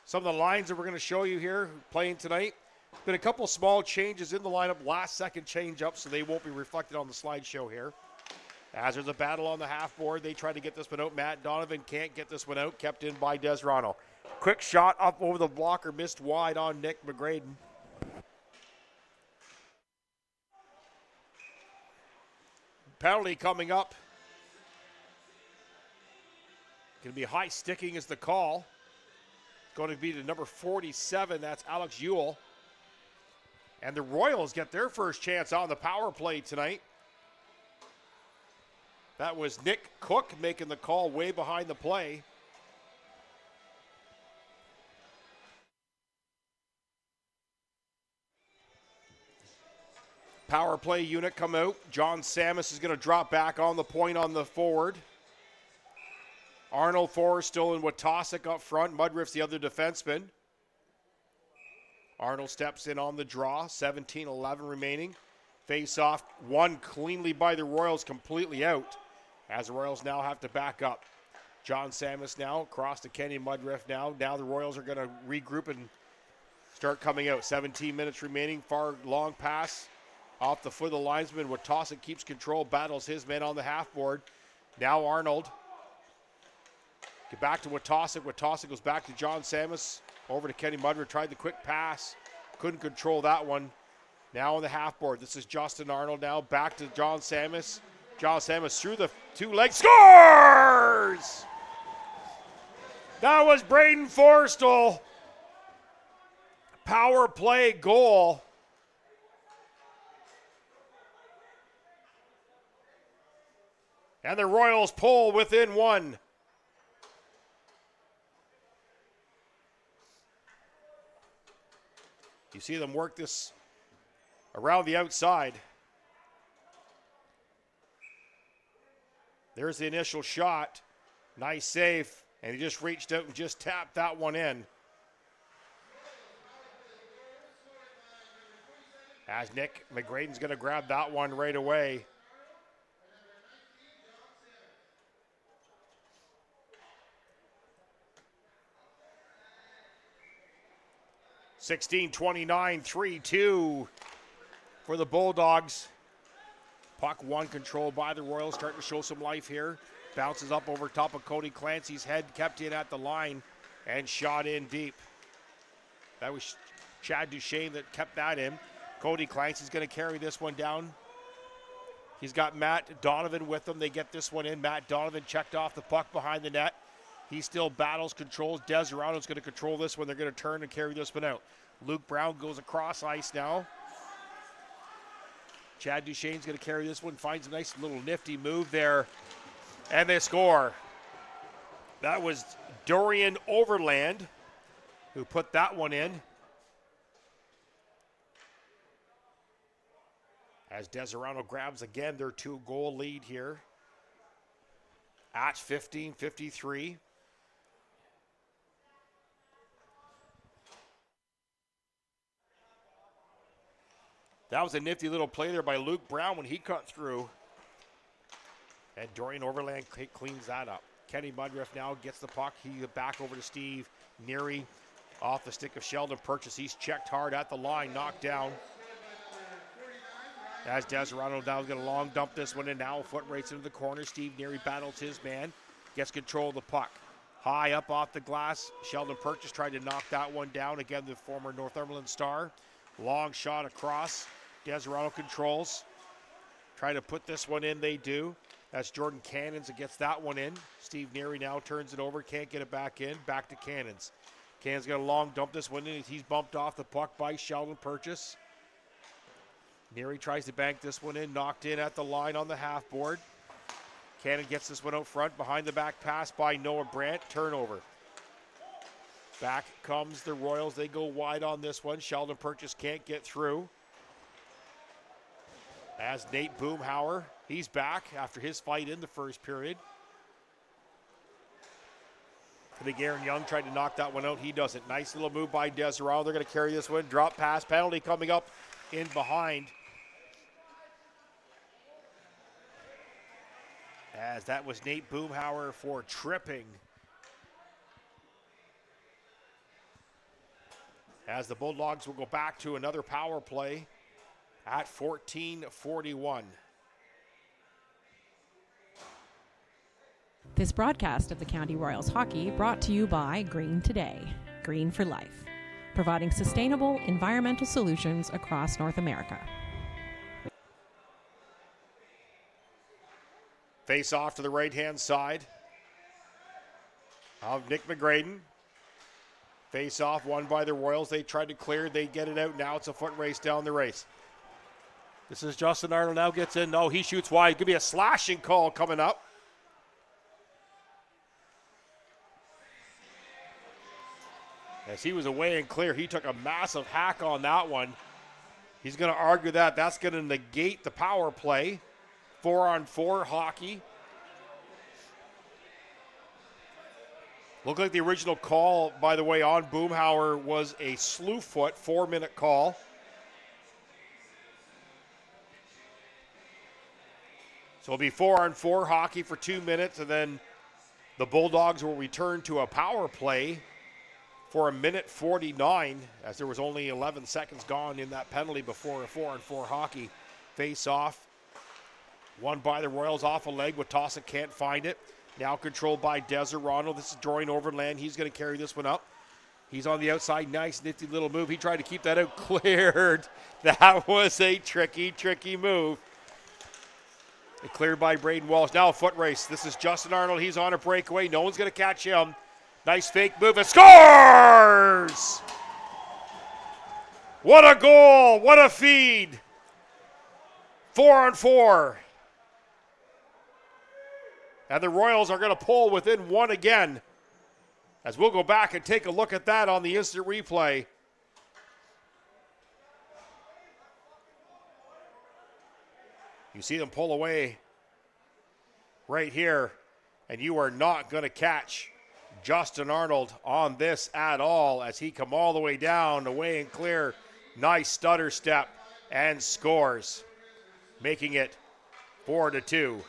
Speaker 1: Some of the lines that we're going to show you here playing tonight. Been a couple small changes in the lineup, last second change up, so they won't be reflected on the slideshow here. As there's a battle on the half board, they try to get this one out. Matt Donovan can't get this one out, kept in by Deseronto. Quick shot up over the blocker, missed wide on Nick McGrayton. Penalty coming up. Going to be high sticking is the call. Going to be to number 47, that's Alex Ewell. And the Royals get their first chance on the power play tonight. That was Nick Cook making the call way behind the play. Power play unit come out. John Samus is going to drop back on the point on the forward. Arnold Forrestal and Witosick up front. Mudriff's the other defenseman. Arnold steps in on the draw. 17-11 remaining. Face off one cleanly by the Royals, completely out. As the Royals now have to back up. John Samus now across to Kenny Mudriff now. Now the Royals are going to regroup and start coming out. 17 minutes remaining. Far long pass off the foot of the linesman. Witosic keeps control, battles his men on the half board. Now Arnold. Get back to Witosic. Witosic goes back to John Samus. Over to Kenny Mudra. Tried the quick pass. Couldn't control that one. Now on the half board. This is Justin Arnold now. Back to John Samus. John Samus through the two legs. Scores! That was Braden Forstall. Power play goal. And the Royals pull within one. You see them work this around the outside. There's the initial shot. Nice save. And he just reached out and just tapped that one in. As Nick McGraden's going to grab that one right away. (16:29), 3-2 for the Bulldogs. Puck one controlled by the Royals, starting to show some life here. Bounces up over top of Cody Clancy's head, kept in at the line, and shot in deep. That was Chad Duchesne that kept that in. Cody Clancy's going to carry this one down. He's got Matt Donovan with him. They get this one in. Matt Donovan checked off the puck behind the net. He still battles, controls. Deseronto's going to control this one. They're going to turn and carry this one out. Luke Brown goes across ice now. Chad Duchesne's going to carry this one. Finds a nice little nifty move there. And they score. That was Dorian Overland who put that one in. As Deseronto grabs again their 2-goal lead here at 15:53. That was a nifty little play there by Luke Brown when he cut through. And Dorian Overland cleans that up. Kenny Mudriff now gets the puck. He back over to Steve Neary off the stick of Sheldon Purchase. He's checked hard at the line, knocked down. As Deseronto now is going to long dump this one in now. Foot race into the corner. Steve Neary battles his man. Gets control of the puck. High up off the glass. Sheldon Purchase tried to knock that one down. Again, the former Northumberland star. Long shot across. Deseronto controls. Try to put this one in. They do. That's Jordan Cannons that gets that one in. Steve Neary now turns it over. Can't get it back in. Back to Cannons. Cannons got a long dump this one in. He's bumped off the puck by Sheldon Purchase. Neary tries to bank this one in. Knocked in at the line on the half board. Cannon gets this one out front. Behind the back pass by Noah Brandt. Turnover. Back comes the Royals. They go wide on this one. Sheldon Purchase can't get through. As Nate Boomhauer, he's back after his fight in the first period. I think Aaron Young tried to knock that one out. He doesn't. Nice little move by Deseronto. They're going to carry this one. Drop pass. Penalty coming up in behind. As that was Nate Boomhauer for tripping. As the Bulldogs will go back to another power play at 14:41.
Speaker 2: This broadcast of the County Royals hockey brought to you by Green Today, Green for Life, providing sustainable environmental solutions across North America.
Speaker 1: Face off to the right-hand side of Nick McGraden. Face off won by the Royals. They tried to clear. They get it out. Now it's a foot race down the race. This is Justin Arnold now gets in. No, he shoots wide. Could be a slashing call coming up. As he was away and clear, he took a massive hack on that one. He's going to argue that that's going to negate the power play. 4-on-4 hockey. Looked like the original call, by the way, on Boomhauer was a slew foot 4-minute call. So it'll be 4-on-4 hockey for 2 minutes, and then the Bulldogs will return to a power play for a minute 49, as there was only 11 seconds gone in that penalty before a 4-on-4 hockey face-off. Won by the Royals off a leg. Watasa can't find it. Now controlled by Deseronto. This is Dorian Overland. He's going to carry this one up. He's on the outside. Nice, nifty little move. He tried to keep that out. Cleared. That was a tricky move. It cleared by Braden Walsh. Now a foot race. This is Justin Arnold. He's on a breakaway. No one's going to catch him. Nice fake move. It scores! What a goal. What a feed. 4-on-4. And the Royals are going to pull within one again. As we'll go back and take a look at that on the instant replay. You see them pull away right here, and you are not going to catch Justin Arnold on this at all as he come all the way down, away and clear. Nice stutter step and scores, making it 4-2.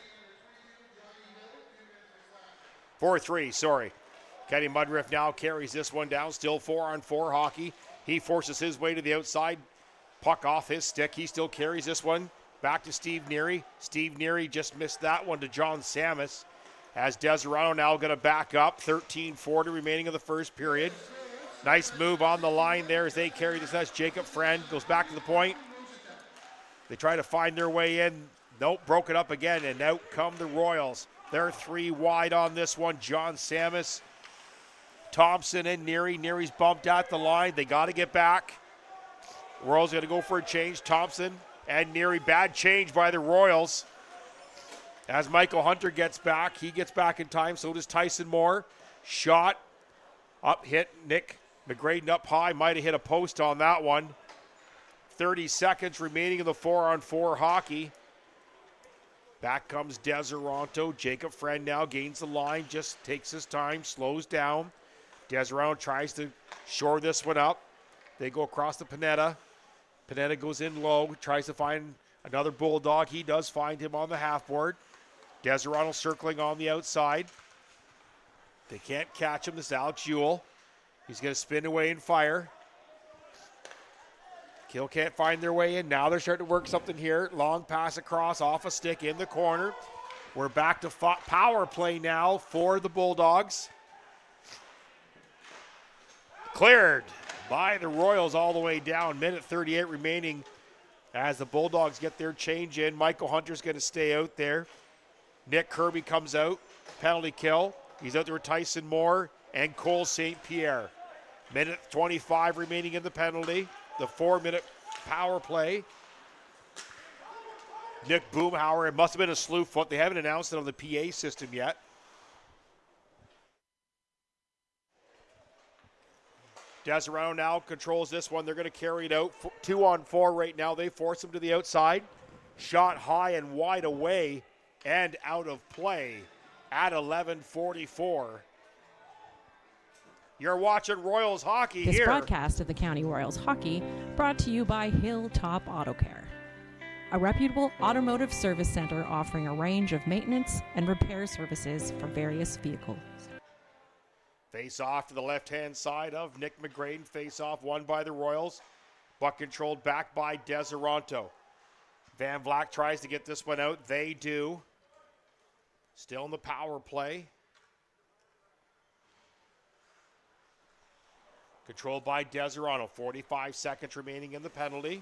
Speaker 1: 4-3, sorry. Kenny Mudriff now carries this one down, still 4-on-4 hockey. He forces his way to the outside, puck off his stick. He still carries this one back to Steve Neary. Steve Neary just missed that one to John Samus. As Deseronto now going to back up, 13:40 remaining of the first period. Nice move on the line there as they carry this. That's Jacob Friend, goes back to the point. They try to find their way in. Nope, broke it up again, and out come the Royals. They're 3 wide on this one. John Samus, Thompson, and Neary. Neary's bumped at the line. They got to get back. Royals going to go for a change. Thompson and Neary, bad change by the Royals. As Michael Hunter gets back, he gets back in time. So does Tyson Moore. Shot up, hit Nick McGraden up high. Might have hit a post on that one. 30 seconds remaining in the 4-on-4 hockey. Back comes Deseronto. Jacob Friend now gains the line, just takes his time, slows down. Deseronto tries to shore this one up. They go across the Panetta. Panetta goes in low, tries to find another Bulldog. He does find him on the half-board. Deseronto circling on the outside. They can't catch him. This is Alex Ewell. He's going to spin away and fire. Kill can't find their way in. Now they're starting to work something here. Long pass across off a stick in the corner. We're back to power play now for the Bulldogs. Cleared by the Royals all the way down. Minute 38 remaining as the Bulldogs get their change in. Michael Hunter's going to stay out there. Nick Kirby comes out. Penalty kill. He's out there with Tyson Moore and Cole St. Pierre. Minute 25 remaining in the penalty. The 4-minute power play. Nick Boomhauer, it must have been a slew foot. They haven't announced it on the PA system yet. Deseronto now controls this one. They're going to carry it out. 2-on-4 right now. They force him to the outside. Shot high and wide away and out of play at 11:44. You're watching Royals hockey
Speaker 2: This
Speaker 1: here.
Speaker 2: broadcast of the County Royals hockey brought to you by Hilltop Auto Care, a reputable automotive service center offering a range of maintenance and repair services for various vehicles.
Speaker 1: Face off to the left-hand side of Nick McGraden. Face off won by the Royals. Puck controlled back by Deseronto. Van Vleck tries to get this one out. They do. Still in the power play. Controlled by Deseronto. 45 seconds remaining in the penalty.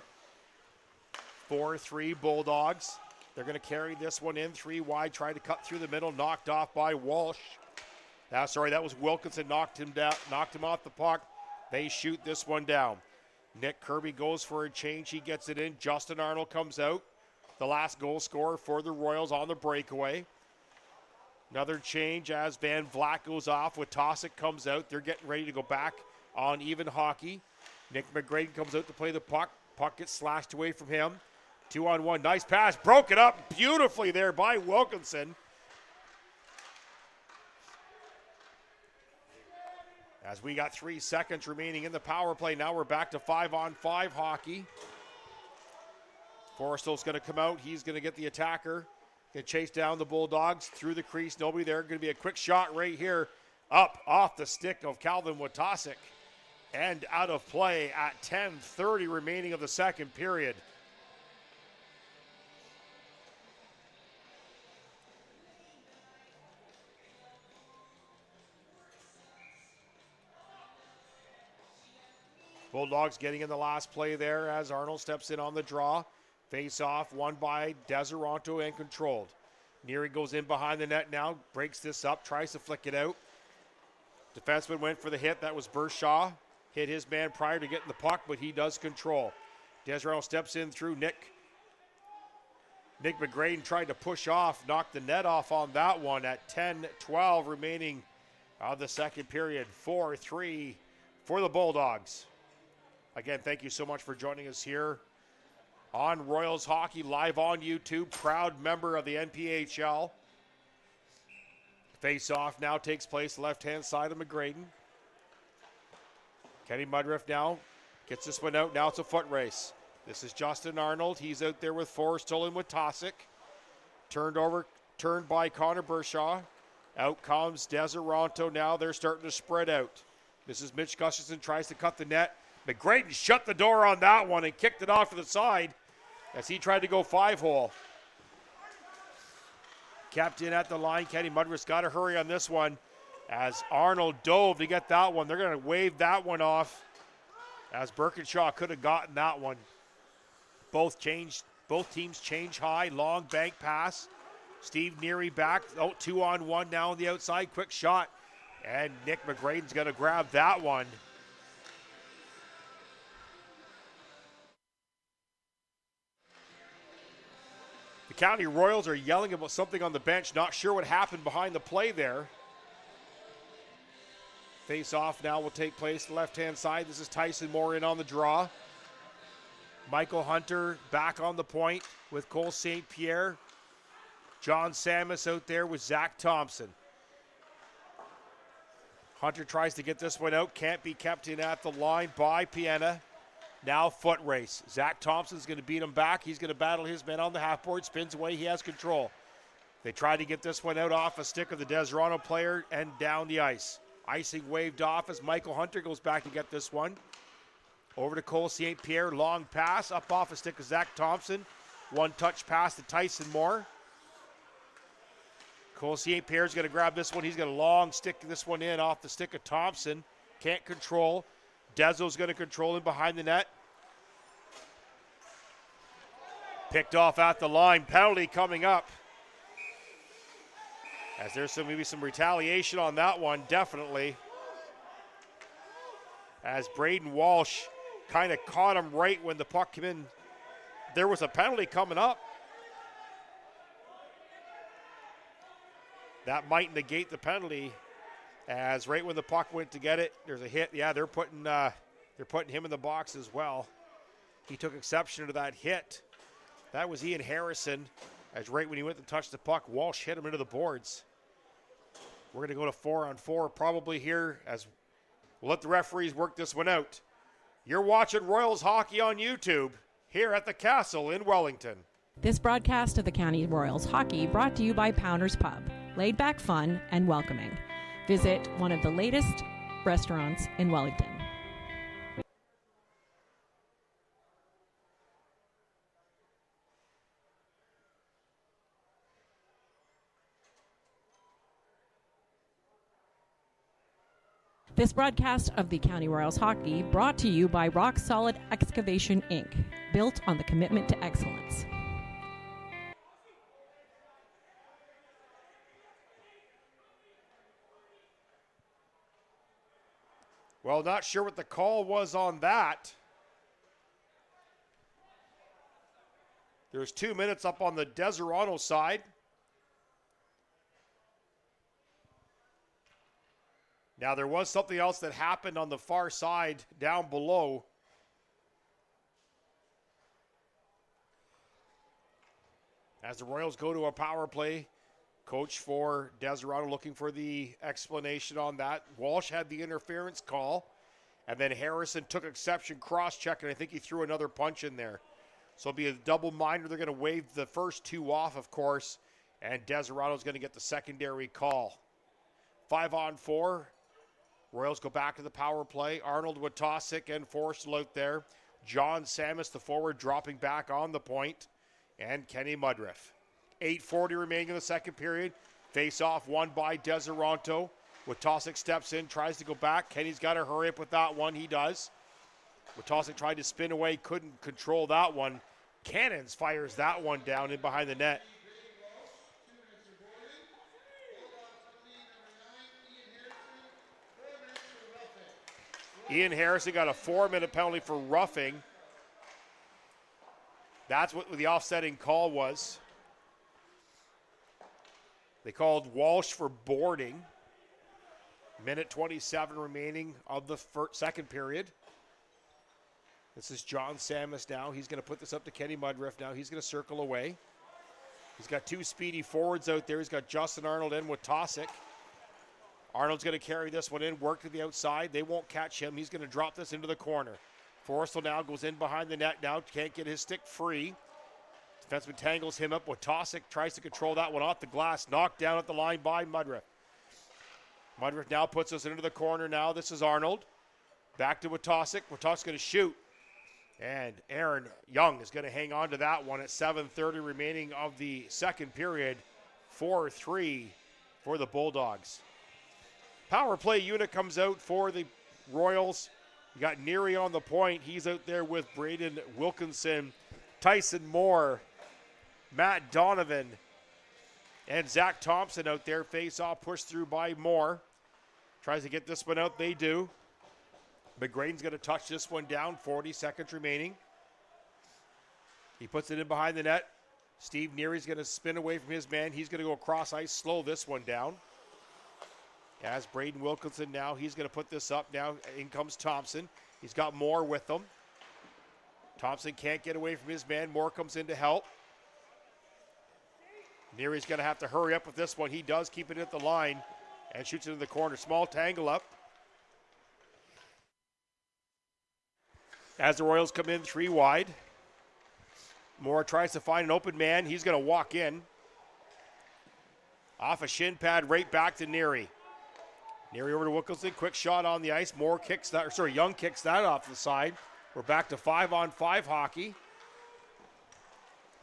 Speaker 1: 4-3 Bulldogs. They're going to carry this one in 3 wide. Try to cut through the middle. Knocked off by Walsh. That was Wilkinson. Knocked him down. Knocked him off the puck. They shoot this one down. Nick Kirby goes for a change. He gets it in. Justin Arnold comes out. The last goal scorer for the Royals on the breakaway. Another change as Van Vleck goes off. Watasa comes out. They're getting ready to go back on even hockey. Nick McGraden comes out to play the puck. Puck gets slashed away from him. 2-on-1. Nice pass. Broke it up beautifully there by Wilkinson. As we got 3 seconds remaining in the power play. Now we're back to 5-on-5 hockey. Forrestal's going to come out. He's going to get the attacker. Going to chase down the Bulldogs through the crease. Nobody there. Going to be a quick shot right here. Up off the stick of Calvin Watasic. and out of play at 10:30 remaining of the second period. Bulldogs getting in the last play there as Arnold steps in on the draw. Face off, won by Deseronto and controlled. Neary goes in behind the net now, breaks this up, tries to flick it out. Defenseman went for the hit. That was Bershaw. Hit his man prior to getting the puck, but he does control. Deseronto steps in through Nick. Nick McGraden tried to push off, knocked the net off on that one at 10-12 remaining of the second period. 4-3 for the Bulldogs. Again, thank you so much for joining us here on Royals Hockey, live on YouTube. Proud member of the NPHL. Face-off now takes place left-hand side of McGraden. Kenny Mudriff now gets this one out. Now it's a foot race. This is Justin Arnold. He's out there with Forrest, still in with Tosick. Turned by Connor Bershaw. Out comes Deseronto now. They're starting to spread out. This is Mitch Gustafson, tries to cut the net. McGraden shut the door on that one and kicked it off to the side as he tried to go 5-hole. Kept in at the line. Kenny Mudriff's got to hurry on this one as Arnold dove to get that one. They're going to wave that one off as Birkinshaw could have gotten that one. Both teams change high. Long bank pass. Steve Neary back. 2-on-1 now on the outside. Quick shot. And Nick McGraden's going to grab that one. The County Royals are yelling about something on the bench. Not sure what happened behind the play there. Face-off now will take place left-hand side. This is Tyson Moore in on the draw. Michael Hunter back on the point with Cole St. Pierre. John Samus out there with Zach Thompson. Hunter tries to get this one out. Can't be kept in at the line by Piena. Now foot race. Zach Thompson's going to beat him back. He's going to battle his man on the half-board. Spins away. He has control. They try to get this one out off a stick of the Deseronto player and down the ice. Icing waved off as Michael Hunter goes back to get this one. Over to Cole St. Pierre. Long pass up off a stick of Zach Thompson. One touch pass to Tyson Moore. Cole St. Pierre's going to grab this one. He's going to long stick this one in off the stick of Thompson. Can't control. Dezo's going to control him behind the net. Picked off at the line. Penalty coming up. As there's maybe some retaliation on that one, definitely. As Braden Walsh kind of caught him right when the puck came in. There was a penalty coming up. That might negate the penalty. As right when the puck went to get it, there's a hit. Yeah, they're putting him in the box as well. He took exception to that hit. That was Ian Harrison. As right when he went to touch the puck, Walsh hit him into the boards. We're going to go to 4-on-4 probably here as we'll let the referees work this one out. You're watching Royals Hockey on YouTube here at the Castle in Wellington.
Speaker 2: This broadcast of the County Royals Hockey brought to you by Pounders Pub. Laid back fun and welcoming. Visit one of the latest restaurants in Wellington. This broadcast of the County Royals Hockey brought to you by Rock Solid Excavation Inc., built on the commitment to excellence.
Speaker 1: Well, not sure what the call was on that. There's 2 minutes up on the Deseronto side. Now, there was something else that happened on the far side down below. As the Royals go to a power play, coach for Deseronto looking for the explanation on that. Walsh had the interference call, and then Harrison took exception, cross-check, and I think he threw another punch in there. So it'll be a double minor. They're going to wave the first two off, of course, and Deseronto's going to get the secondary call. 5-on-4 Royals go back to the power play. Arnold Witosick and Forrestal out there. John Samus, the forward, dropping back on the point. And Kenny Mudriff. 8:40 remaining in the second period. Face-off won by Deseronto. Witosick steps in, tries to go back. Kenny's got to hurry up with that one. He does. Witosick tried to spin away, couldn't control that one. Cannons fires that one down in behind the net. Ian Harrison got a 4-minute penalty for roughing. That's what the offsetting call was. They called Walsh for boarding. Minute 27 remaining of the second period. This is John Samus now. He's going to put this up to Kenny Mudriff now. He's going to circle away. He's got two speedy forwards out there. He's got Justin Arnold and Witosick. Arnold's going to carry this one in, work to the outside. They won't catch him. He's going to drop this into the corner. Forrestal now goes in behind the net now. Can't get his stick free. Defenseman tangles him up. Witosick tries to control that one off the glass. Knocked down at the line by Mudriff. Mudriff now puts us into the corner now. This is Arnold. Back to Witosick. Witossick's going to shoot. And Aaron Young is going to hang on to that one at 7:30 remaining of the second period. 4-3 for the Bulldogs. Power play unit comes out for the Royals. You got Neary on the point. He's out there with Braden Wilkinson, Tyson Moore, Matt Donovan, and Zach Thompson out there. Face off, pushed through by Moore. Tries to get this one out. They do. McGraden's going to touch this one down. 40 seconds remaining. He puts it in behind the net. Steve Neary's going to spin away from his man. He's going to go across ice, slow this one down. As Braden Wilkinson now, he's going to put this up now. In comes Thompson. He's got Moore with him. Thompson can't get away from his man. Moore comes in to help. Neary's going to have to hurry up with this one. He does keep it at the line and shoots it in the corner. Small tangle up. As the Royals come in 3 wide. Moore tries to find an open man. He's going to walk in. Off a shin pad right back to Neary. Neary over to Wilkinson. Quick shot on the ice. Moore kicks that, Young kicks that off the side. We're back to 5-on-5 hockey.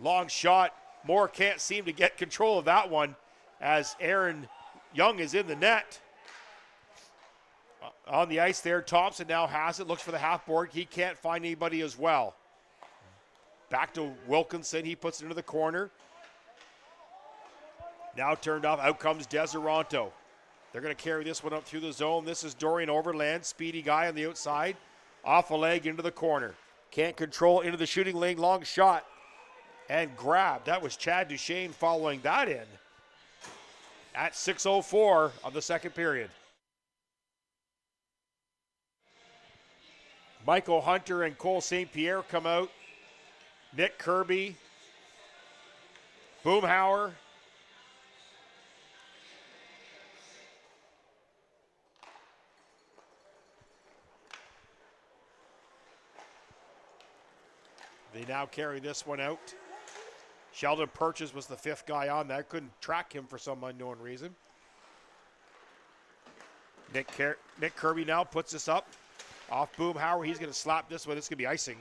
Speaker 1: Long shot. Moore can't seem to get control of that one as Aaron Young is in the net. On the ice there, Thompson now has it, looks for the half board. He can't find anybody as well. Back to Wilkinson, he puts it into the corner. Now turned off, out comes Deseronto. They're going to carry this one up through the zone. This is Dorian Overland, speedy guy on the outside. Off a leg into the corner. Can't control into the shooting lane, long shot. And grab. That was Chad Duchesne following that in at 6:04 of the second period. Michael Hunter and Cole St. Pierre come out. Nick Kirby, Boomhauer, they now carry this one out. Sheldon Purchase was the 5th guy on that. Couldn't track him for some unknown reason. Nick Kirby now puts this up. Off Boomhauer, he's going to slap this one. It's going to be icing.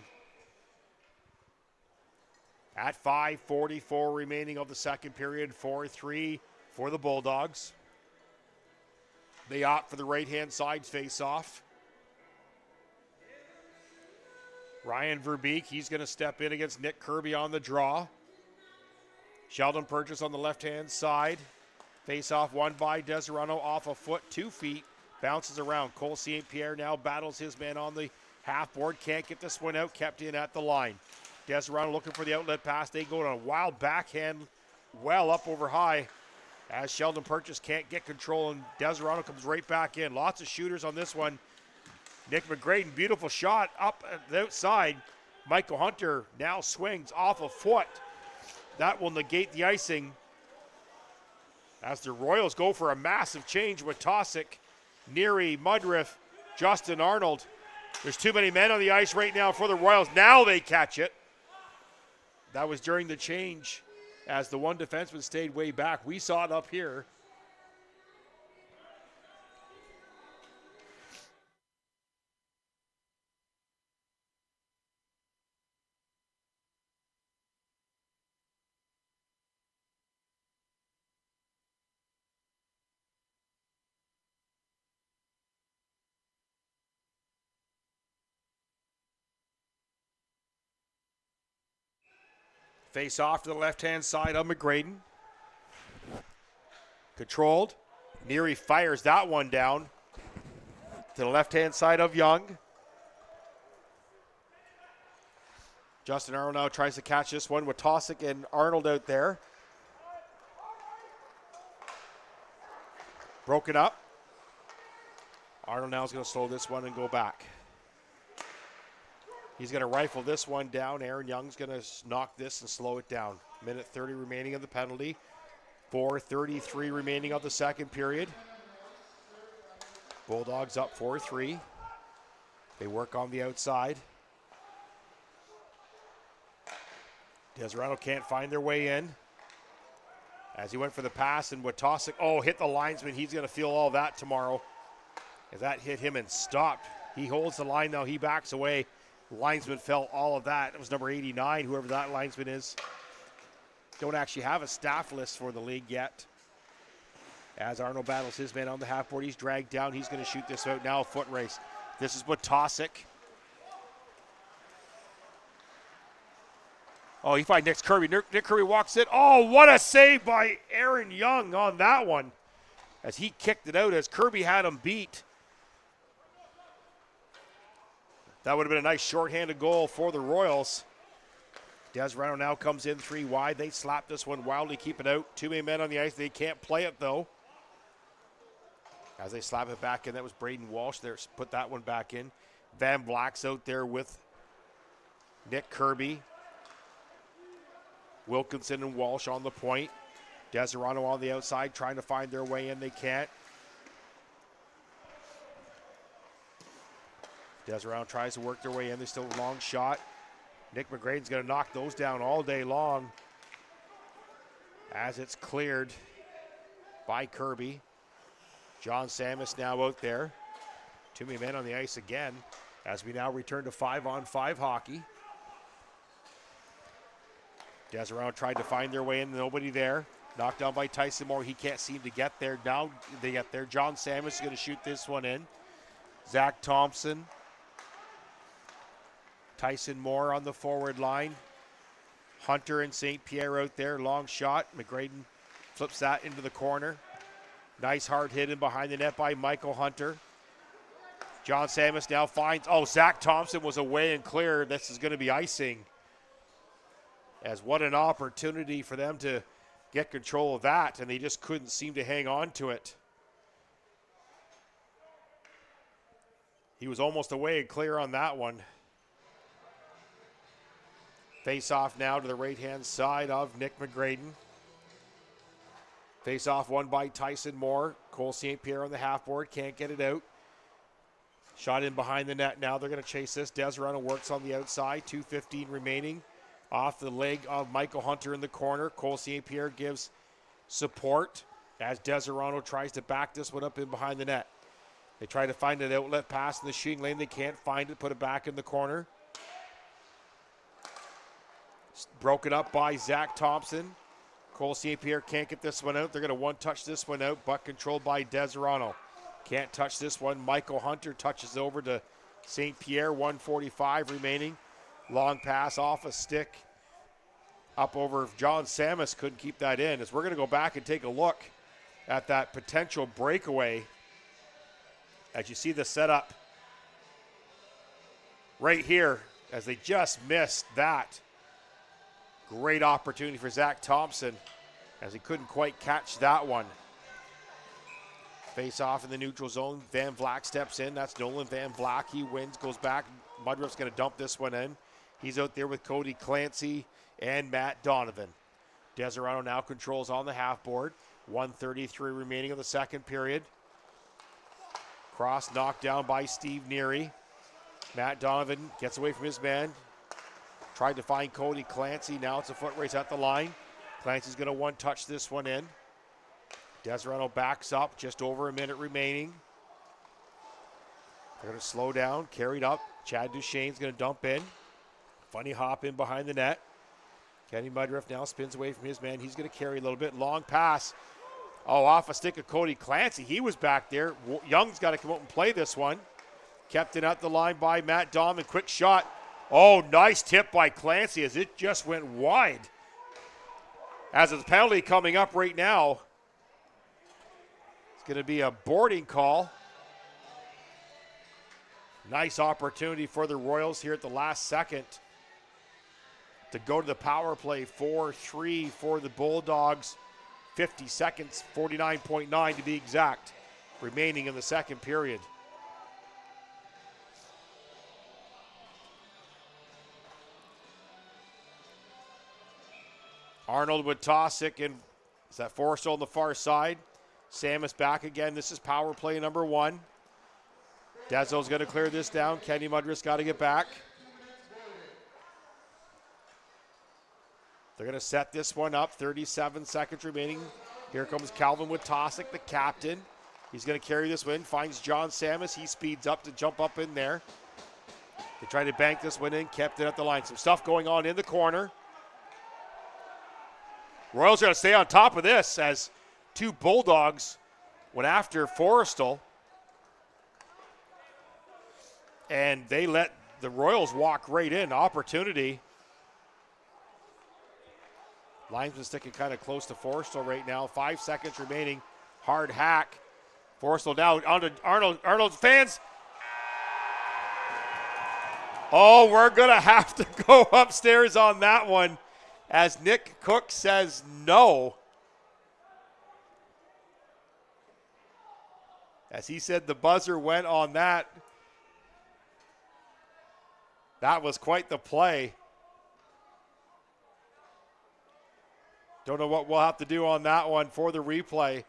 Speaker 1: At 5:44 remaining of the second period, 4-3 for the Bulldogs. They opt for the right-hand side face-off. Ryan Verbeek, he's going to step in against Nick Kirby on the draw. Sheldon Purchase on the left-hand side. Face-off won by Deseronto off a foot, 2 feet. Bounces around. Cole St. Pierre now battles his man on the half board. Can't get this one out. Kept in at the line. Deseronto looking for the outlet pass. They go on a wild backhand well up over high as Sheldon Purchase can't get control and Deseronto comes right back in. Lots of shooters on this one. Nick McGraden, beautiful shot up at the outside. Michael Hunter now swings off a foot. That will negate the icing as the Royals go for a massive change with Tosick, Neary, Mudriff, Justin Arnold. There's too many men on the ice right now for the Royals. Now they catch it. That was during the change as the one defenseman stayed way back. We saw it up here. Face off to the left-hand side of McGraden. Controlled. Neary fires that one down to the left-hand side of Young. Justin Arnold now tries to catch this one with Tosick and Arnold out there. Broken up. Arnold now is going to slow this one and go back. He's going to rifle this one down. Aaron Young's going to knock this and slow it down. Minute 30 remaining of the penalty. 4:33 remaining of the second period. Bulldogs up 4-3. They work on the outside. Deseronto can't find their way in. As he went for the pass and Watosic, hit the linesman. He's going to feel all that tomorrow. As that hit him and stopped. He holds the line now. He backs away. Linesman felt all of that. It was number 89, whoever that linesman is. Don't actually have a staff list for the league yet. As Arnold battles his man on the half board, he's dragged down. He's going to shoot this out now. Foot race. This is Watosic. Oh, he finds Nick Kirby. Nick Kirby walks in. Oh, what a save by Aaron Young on that one. As he kicked it out as Kirby had him beat. That would have been a nice shorthanded goal for the Royals. Deseronto now comes in 3 wide. They slap this one wildly, keep it out. 2 men on the ice. They can't play it, though. As they slap it back in, that was Braden Walsh there. Put that one back in. Van Vlak's out there with Nick Kirby. Wilkinson and Walsh on the point. Deseronto on the outside trying to find their way in. They can't. Deseronto tries to work their way in. There's still a long shot. Nick McGraden's going to knock those down all day long as it's cleared by Kirby. John Samus now out there. 2 men on the ice again as we now return to 5-on-5 hockey. Deseronto tried to find their way in. Nobody there. Knocked down by Tyson Moore. He can't seem to get there. Now they get there. John Samus is going to shoot this one in. Zach Thompson. Tyson Moore on the forward line. Hunter and St. Pierre out there. Long shot. McGraden flips that into the corner. Nice hard hit in behind the net by Michael Hunter. John Samus now finds, Zach Thompson was away and clear. This is going to be icing. As what an opportunity for them to get control of that, and they just couldn't seem to hang on to it. He was almost away and clear on that one. Face off now to the right-hand side of Nick McGraden. Face off won by Tyson Moore. Cole St. Pierre on the half board, can't get it out. Shot in behind the net now. They're going to chase this. Deseronto works on the outside. 2:15 remaining. Off the leg of Michael Hunter in the corner. Cole St. Pierre gives support as Deseronto tries to back this one up in behind the net. They try to find an outlet pass in the shooting lane. They can't find it. Put it back in the corner. Broken up by Zach Thompson. Cole St. Pierre can't get this one out. They're going to one-touch this one out, but controlled by Deseronto. Can't touch this one. Michael Hunter touches over to St. Pierre. 1:45 remaining. Long pass off a stick. Up over John Samus, couldn't keep that in. As we're going to go back and take a look at that potential breakaway. As you see the setup right here, as they just missed that. Great opportunity for Zach Thompson as he couldn't quite catch that one. Face off in the neutral zone. Van Vlak steps in. That's Nolan Van Vlak. He wins, goes back. Mudruff's going to dump this one in. He's out there with Cody Clancy and Matt Donovan. Deseronto now controls on the half board. 1:33 remaining of the second period. Cross knocked down by Steve Neary. Matt Donovan gets away from his man. Tried to find Cody Clancy. Now it's a foot race at the line. Clancy's going to one-touch this one in. Deseronto backs up. Just over a minute remaining. They're going to slow down. Carried up. Chad Duchesne's going to dump in. Funny hop in behind the net. Kenny Mudruff now spins away from his man. He's going to carry a little bit. Long pass. Off a stick of Cody Clancy. He was back there. Young's got to come out and play this one. Kept it at the line by Matt Donovan. Quick shot. Nice tip by Clancy as it just went wide. As it's a penalty coming up right now. It's going to be a boarding call. Nice opportunity for the Royals here at the last second to go to the power play. 4-3 for the Bulldogs. 50 seconds, 49.9 to be exact, remaining in the second period. Arnold with Tosick, and is that Forrestal on the far side? Samus back again. This is power play number 1. Dezo's going to clear this down. Kenny Mudrick's got to get back. They're going to set this one up. 37 seconds remaining. Here comes Calvin with Tosick, the captain. He's going to carry this one. Finds John Samus. He speeds up to jump up in there. They tried to bank this one in. Kept it at the line. Some stuff going on in the corner. Royals are going to stay on top of this as 2 Bulldogs went after Forrestal. And they let the Royals walk right in. Opportunity. Linesman sticking kind of close to Forrestal right now. 5 seconds remaining. Hard hack. Forrestal now onto Arnold. Arnold's fans. Oh, we're going to have to go upstairs on that one as Nick Cook says no. As he said the buzzer went on that. That was quite the play. Don't know what we'll have to do on that one for the replay.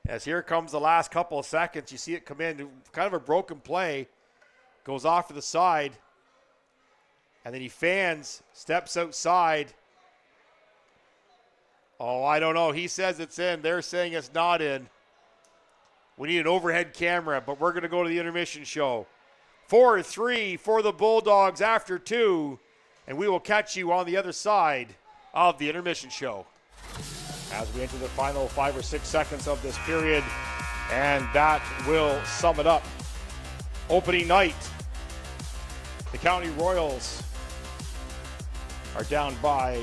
Speaker 1: As here comes the last couple of seconds, you see it come in, kind of a broken play, goes off to the side, and then he fans, steps outside. Oh, I don't know. He says it's in. They're saying it's not in. We need an overhead camera, but we're going to go to the intermission show. 4-3 for the Bulldogs after 2, and we will catch you on the other side of the intermission show as we enter the final 5 or 6 seconds of this period, and that will sum it up. Opening night, the County Royals are down by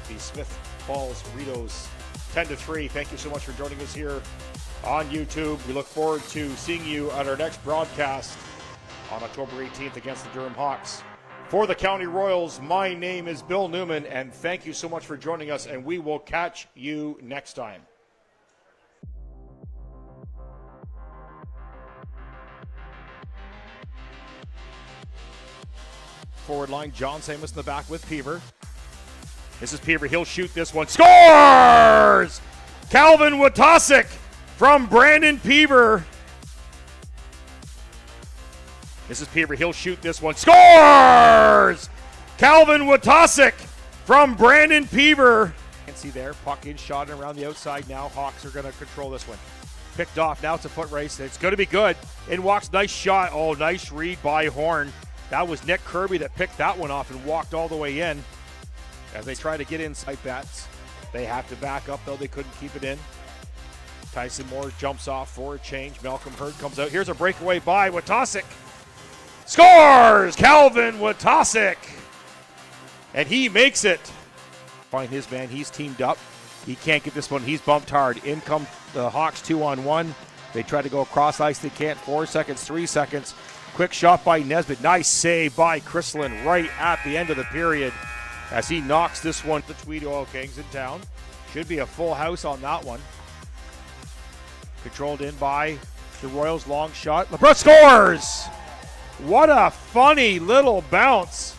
Speaker 1: the Smith Falls Ritos 10-3. Thank you so much for joining us here on YouTube. We look forward to seeing you at our next broadcast on October 18th against the Durham Hawks. For the County Royals, my name is Bill Newman, and thank you so much for joining us, and we will catch you next time. Forward line, John Samus in the back with Peaver. This is Peaver. He'll shoot this one. Scores! Calvin Watasic from Brandon Peaver. This is Peaver. He'll shoot this one. Scores! Calvin Watasic from Brandon Peaver. And see there, puck in, shot around the outside now. Hawks are going to control this one. Picked off. Now it's a foot race. It's going to be good. In walks. Nice shot. Oh, nice read by Horn. That was Nick Kirby that picked that one off and walked all the way in. As they try to get inside bats. They have to back up, though. They couldn't keep it in. Tyson Moore jumps off for a change. Malcolm Hurd comes out. Here's a breakaway by Watasic. Scores! Calvin Watasic. And he makes it. Find his man. He's teamed up. He can't get this one. He's bumped hard. In come the Hawks 2-on-1. They try to go across ice. They can't. 4 seconds, 3 seconds. Quick shot by Nesbitt. Nice save by Chrislin right at the end of the period as he knocks this one. The Tweed Oil Kings in town. Should be a full house on that one. Controlled in by the Royals. Long shot. LeBron scores! What a funny little bounce.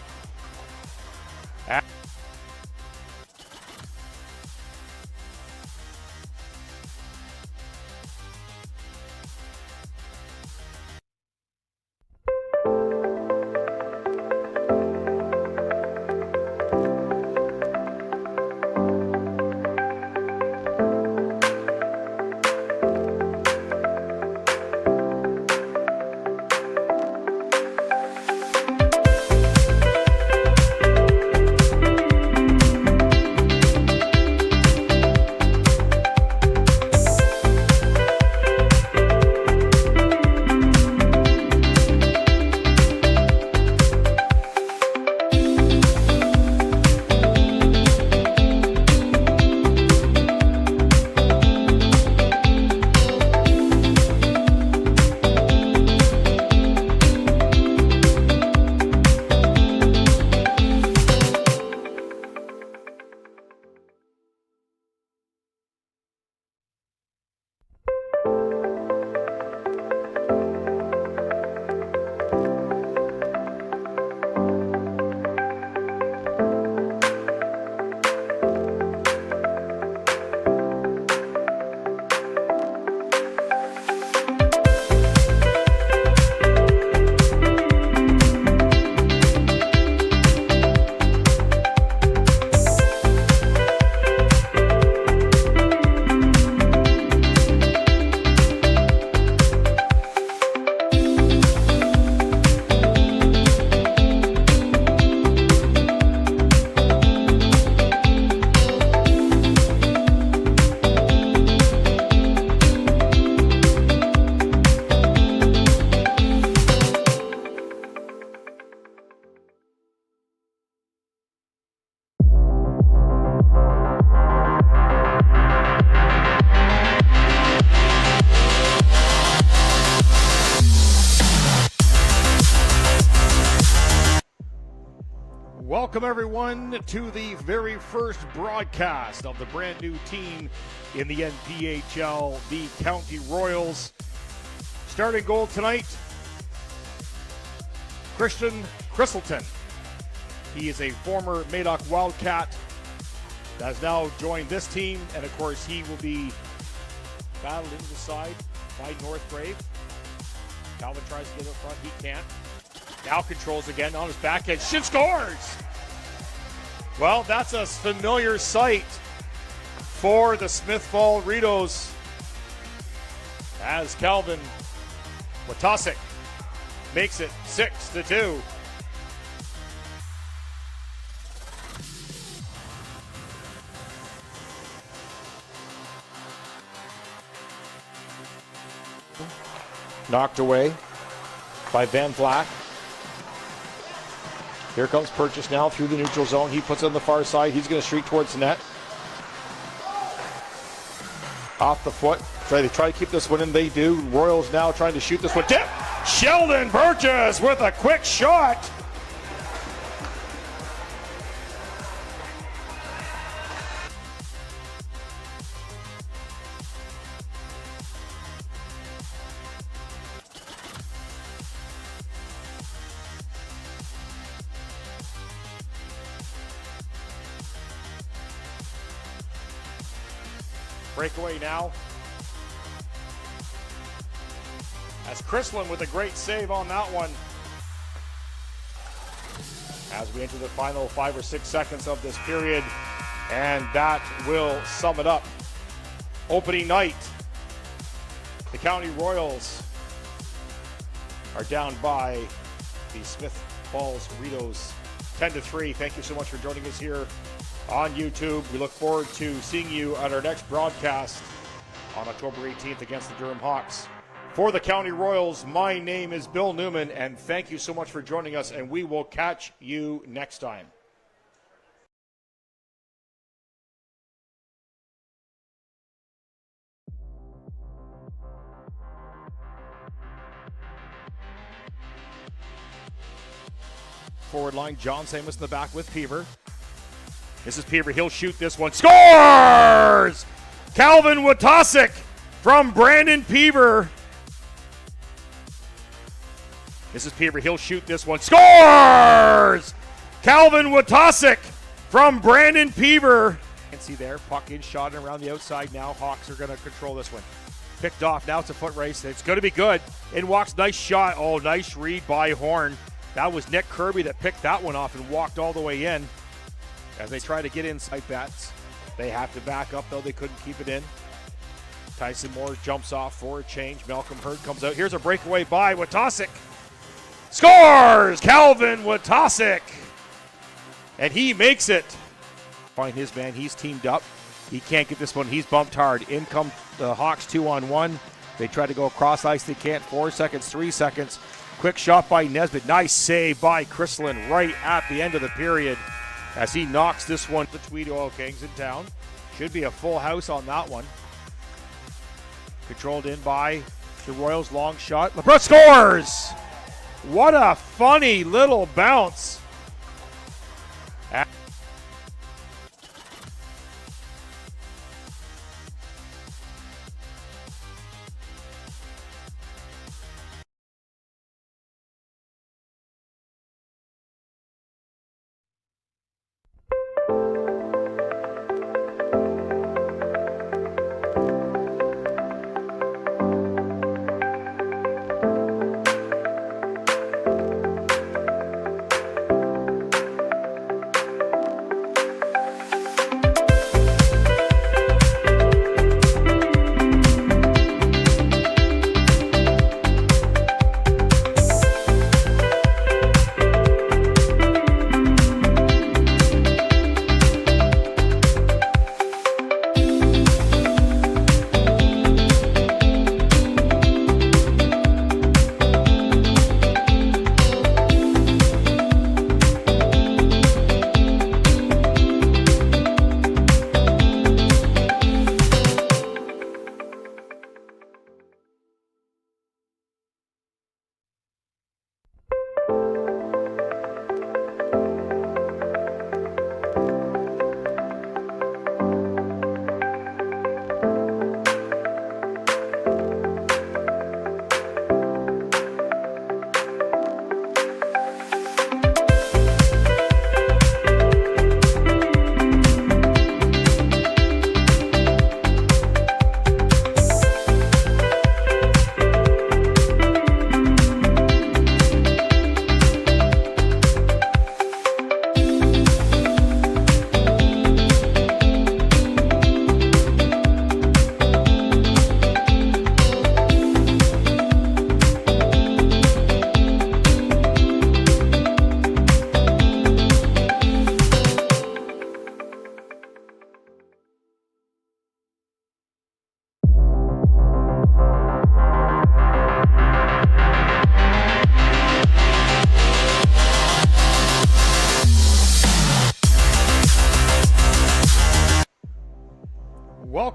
Speaker 1: Welcome, everyone, to the very first broadcast of the brand new team in the NPHL, the County Royals. Starting goal tonight, Christian Christleton. He is a former Madoc Wildcat that has now joined this team, and of course he will be battled into the side by Northgrave. Calvin tries to get up front, he can't. Now controls again on his backhand. Shit, scores! Well, that's a familiar sight for the Smith Fall Ritos as Calvin Watasic makes it 6-2. Knocked away by Van Vlack. Here comes Purchase now through the neutral zone. He puts it on the far side. He's going to streak towards the net. Off the foot. They try to keep this one in. They do. Royals now trying to shoot this one. Tip! Sheldon Purchase with a quick shot. Breakaway now. As Chrislin with a great save on that one. As we enter the final 5 or 6 seconds of this period, and that will sum it up. Opening night, the County Royals are down by the Smith Falls Ritos 10-3. Thank you so much for joining us here on YouTube. We look forward to seeing you at our next broadcast on October 18th against the Durham Hawks. For the County Royals, my name is Bill Newman, and thank you so much for joining us, and we will catch you next time. Forward line, John Samus in the back with Peaver. This is Peaver. He'll shoot this one. Scores! Calvin Watasic from Brandon Peaver. This is Peaver. He'll shoot this one. Scores! Calvin Watasic from Brandon Peaver. You can see there, puck in, shot around the outside now. Hawks are going to control this one. Picked off. Now it's a foot race. It's going to be good. In walks. Nice shot. Oh, nice read by Horn. That was Nick Kirby that picked that one off and walked all the way in. As they try to get inside bats, they have to back up, though they couldn't keep it in. Tyson Moore jumps off for a change. Malcolm Hurd comes out. Here's a breakaway by Watasic. Scores! Calvin Watasic! And he makes it. Find his man. He's teamed up. He can't get this one. He's bumped hard. In come the Hawks 2-on-1. They try to go across ice. They can't. 4 seconds, 3 seconds. Quick shot by Nesbitt. Nice save by Chrislin right at the end of the period, as he knocks this one. The Tweed Oil Kings in town. Should be a full house on that one. Controlled in by the Royals. Long shot. LeBron scores! What a funny little bounce.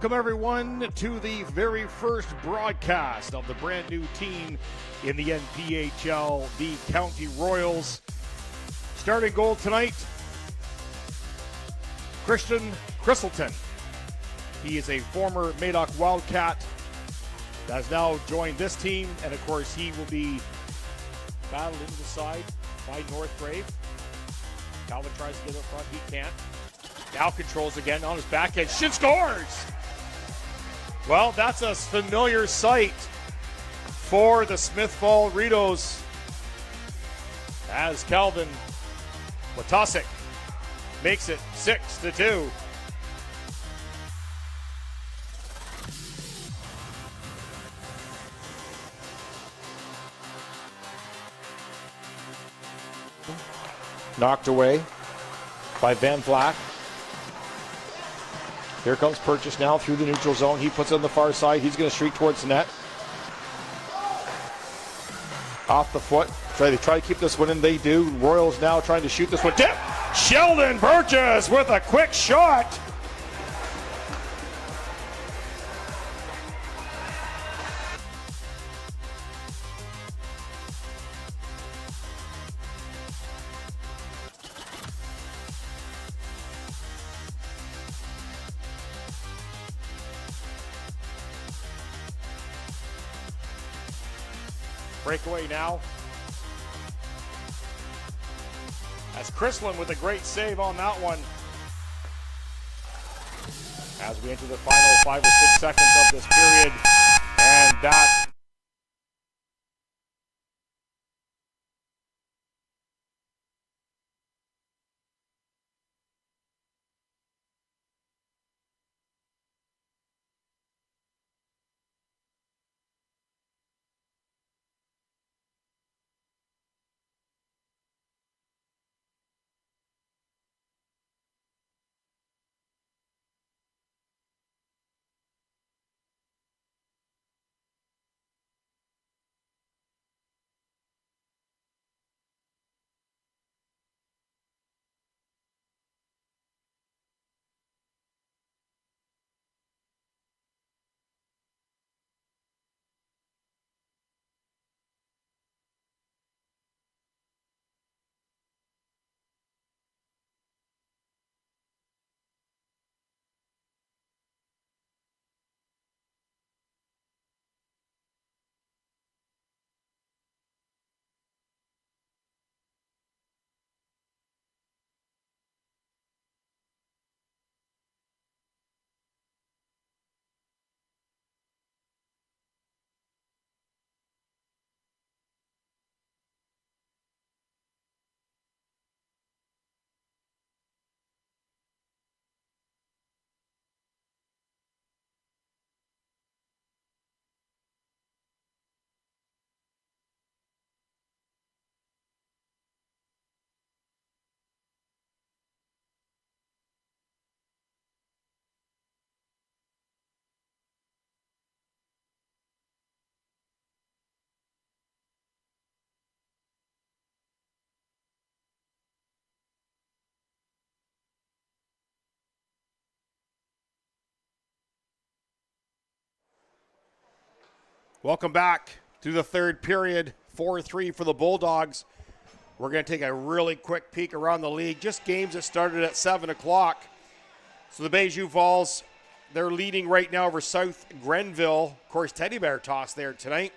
Speaker 1: Welcome, everyone, to the very first broadcast of the brand new team in the NPHL, the County Royals. Starting goal tonight, Christian Christelton. He is a former Madoc Wildcat that has now joined this team, and of course he will be battled into the side by Northgrave. Calvin tries to get up front, he can't. Now controls again on his backhand. Shin scores! Well, that's a familiar sight for the Smith Fall Ritos as Calvin Watasic makes it 6-2. Knocked away by Van Vlack. Here comes Purchase now through the neutral zone. He puts it on the far side. He's going to streak towards the net. Off the foot. They try to keep this one in. They do. Royals now trying to shoot this one. Tip! Sheldon Purchase with a quick shot. Breakaway now. As Chrislin with a great save on that one. As we enter the final 5 or 6 seconds of this period. And that welcome back to the third period, 4-3 for the Bulldogs. We're going to take a really quick peek around the league. Just games that started at 7 o'clock. So the Bayview Vols, they're leading right now over South Grenville. Of course, Teddy Bear toss there tonight.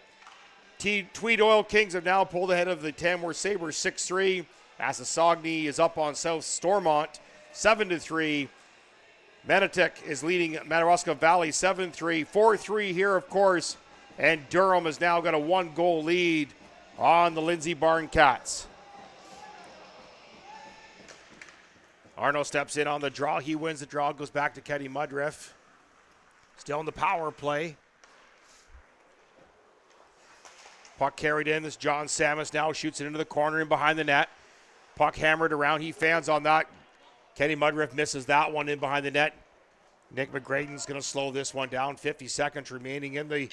Speaker 1: Tweed Oil Kings have now pulled ahead of the Tamworth Sabres 6-3. Assasogny is up on South Stormont 7-3. Manotick is leading Madawaska Valley 7-3. 4-3 here, of course. And Durham has now got a 1-goal lead on the Lindsay Barn Cats. Arno steps in on the draw. He wins the draw, goes back to Kenny Mudriff. Still in the power play. Puck carried in. This John Samus now shoots it into the corner and behind the net. Puck hammered around. He fans on that. Kenny Mudriff misses that one in behind the net. Nick McGraden's going to slow this one down. 50 seconds remaining in the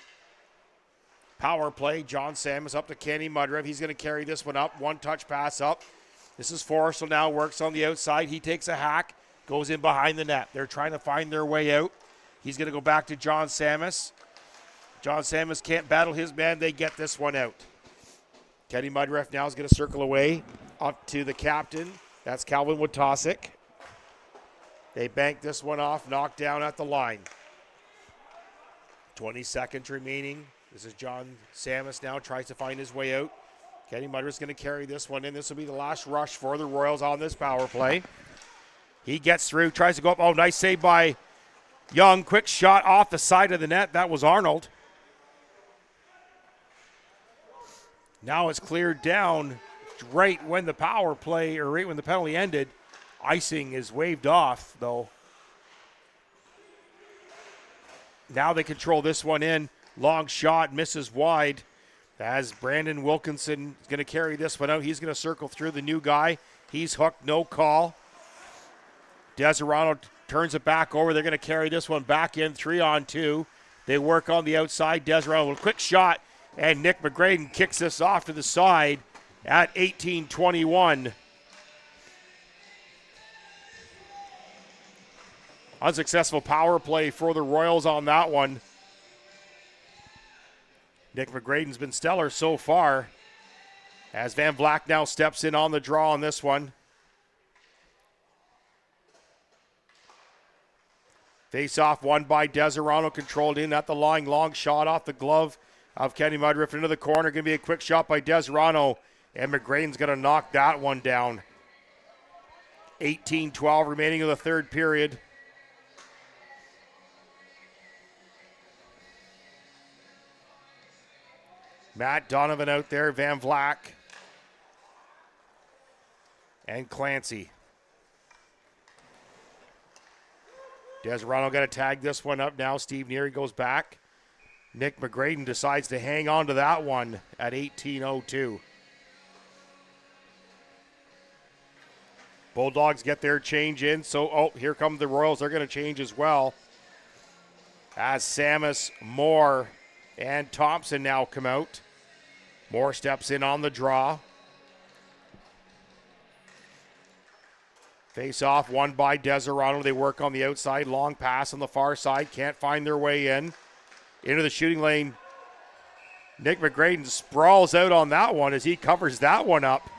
Speaker 1: power play. John Samus up to Kenny Mudriff. He's going to carry this one up. One touch pass up. This is Forrester now works on the outside. He takes a hack, goes in behind the net. They're trying to find their way out. He's going to go back to John Samus. John Samus can't battle his man. They get this one out. Kenny Mudriff now is going to circle away up to the captain. That's Calvin Witosik. They bank this one off, knocked down at the line. 20 seconds remaining. This is John Samus now, tries to find his way out. Kenny Mudriff's going to carry this one in. This will be the last rush for the Royals on this power play. He gets through, tries to go up. Oh, nice save by Young. Quick shot off the side of the net. That was Arnold. Now it's cleared down right when the power play, or right when the penalty ended. Icing is waved off, though. Now they control this one in. Long shot, misses wide. As Brandon Wilkinson is going to carry this one out. He's going to circle through the new guy. He's hooked, no call. Deseronto turns it back over. They're going to carry this one back in, 3-on-2. They work on the outside. Deseronto with a quick shot, and Nick McGraden kicks this off to the side at 18-21. Unsuccessful power play for the Royals on that one. Nick McGraden's been stellar so far, as Van Vleck now steps in on the draw on this one. Face-off won by Deseronto, controlled in at the line. Long shot off the glove of Kenny Mudriff into the corner. Going to be a quick shot by Deseronto, and McGraden's going to knock that one down. 18-12 remaining of the third period. Matt Donovan out there, Van Vleck, and Clancy. Deseronto got to tag this one up now. Steve Neary goes back. Nick McGraden decides to hang on to that one at 18-02. Bulldogs get their change in. So, here come the Royals. They're going to change as well. As Samus, Moore, and Thompson now come out. Moore steps in on the draw. Face off, won by Deseronto. They work on the outside. Long pass on the far side. Can't find their way in. Into the shooting lane. Nick McGraden sprawls out on that one as he covers that one up.